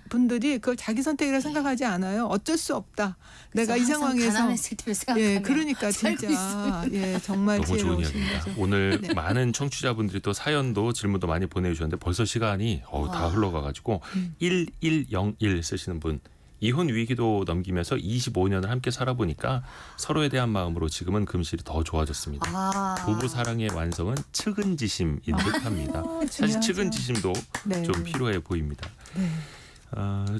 분들이 그걸 자기 선택이라 생각하지 않아요. 어쩔 수 없다. 내가 이 항상 상황에서 가난했을 때를 생각하면 예, 그러니까 살고 진짜 있습니다. 예, 정말 너무 좋은 지혜로우신 이야기입니다. 거죠. 오늘 네. 많은 청취자분들이 또 사연도 질문도 많이 보내주셨는데 벌써 시간이 다 흘러가가지고 1101 쓰시는 분 이혼 위기도 넘기면서 25년을 함께 살아보니까 서로에 대한 마음으로 지금은 금실이 더 좋아졌습니다. 아. 부부 사랑의 완성은 측은지심인 듯합니다. 사실 중요하죠. 측은지심도 네. 좀 필요해 보입니다. 네.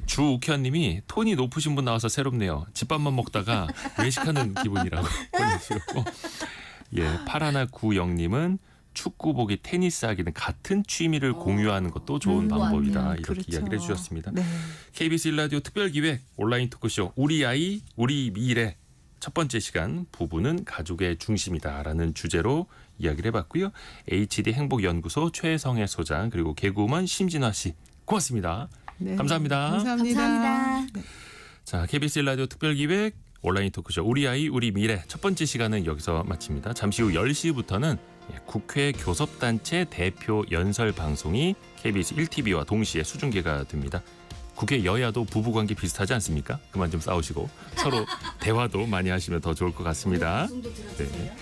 주욱현님이 톤이 높으신 분 나와서 새롭네요. 집밥만 먹다가 외식하는 기분이라고 보내주셨고, 예, 파라나구영님은 축구 보기, 테니스 하기는 같은 취미를 공유하는 것도 좋은 방법이다. 이렇게 그렇죠. 이야기를 해주셨습니다. 네. KBS 1라디오 특별기획 온라인 토크쇼 우리 아이 우리 미래 첫 번째 시간 부부는 가족의 중심이다라는 주제로 이야기를 해봤고요. HD 행복연구소 최성애 소장 그리고 개그우먼 심진화 씨 고맙습니다. 네. 감사합니다. 감사합니다. 감사합니다. 자, KBS 1라디오 특별기획 온라인 토크쇼 우리 아이 우리 미래 첫 번째 시간은 여기서 마칩니다. 잠시 후 10시부터는 국회 교섭단체 대표 연설 방송이 KBS 1TV와 동시에 수중계가 됩니다. 국회 여야도 부부관계 비슷하지 않습니까? 그만 좀 싸우시고 서로 대화도 많이 하시면 더 좋을 것 같습니다. 네.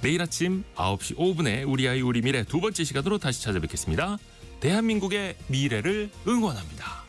내일 아침 9시 5분에 우리 아이 우리 미래 두 번째 시간으로 다시 찾아뵙겠습니다. 대한민국의 미래를 응원합니다.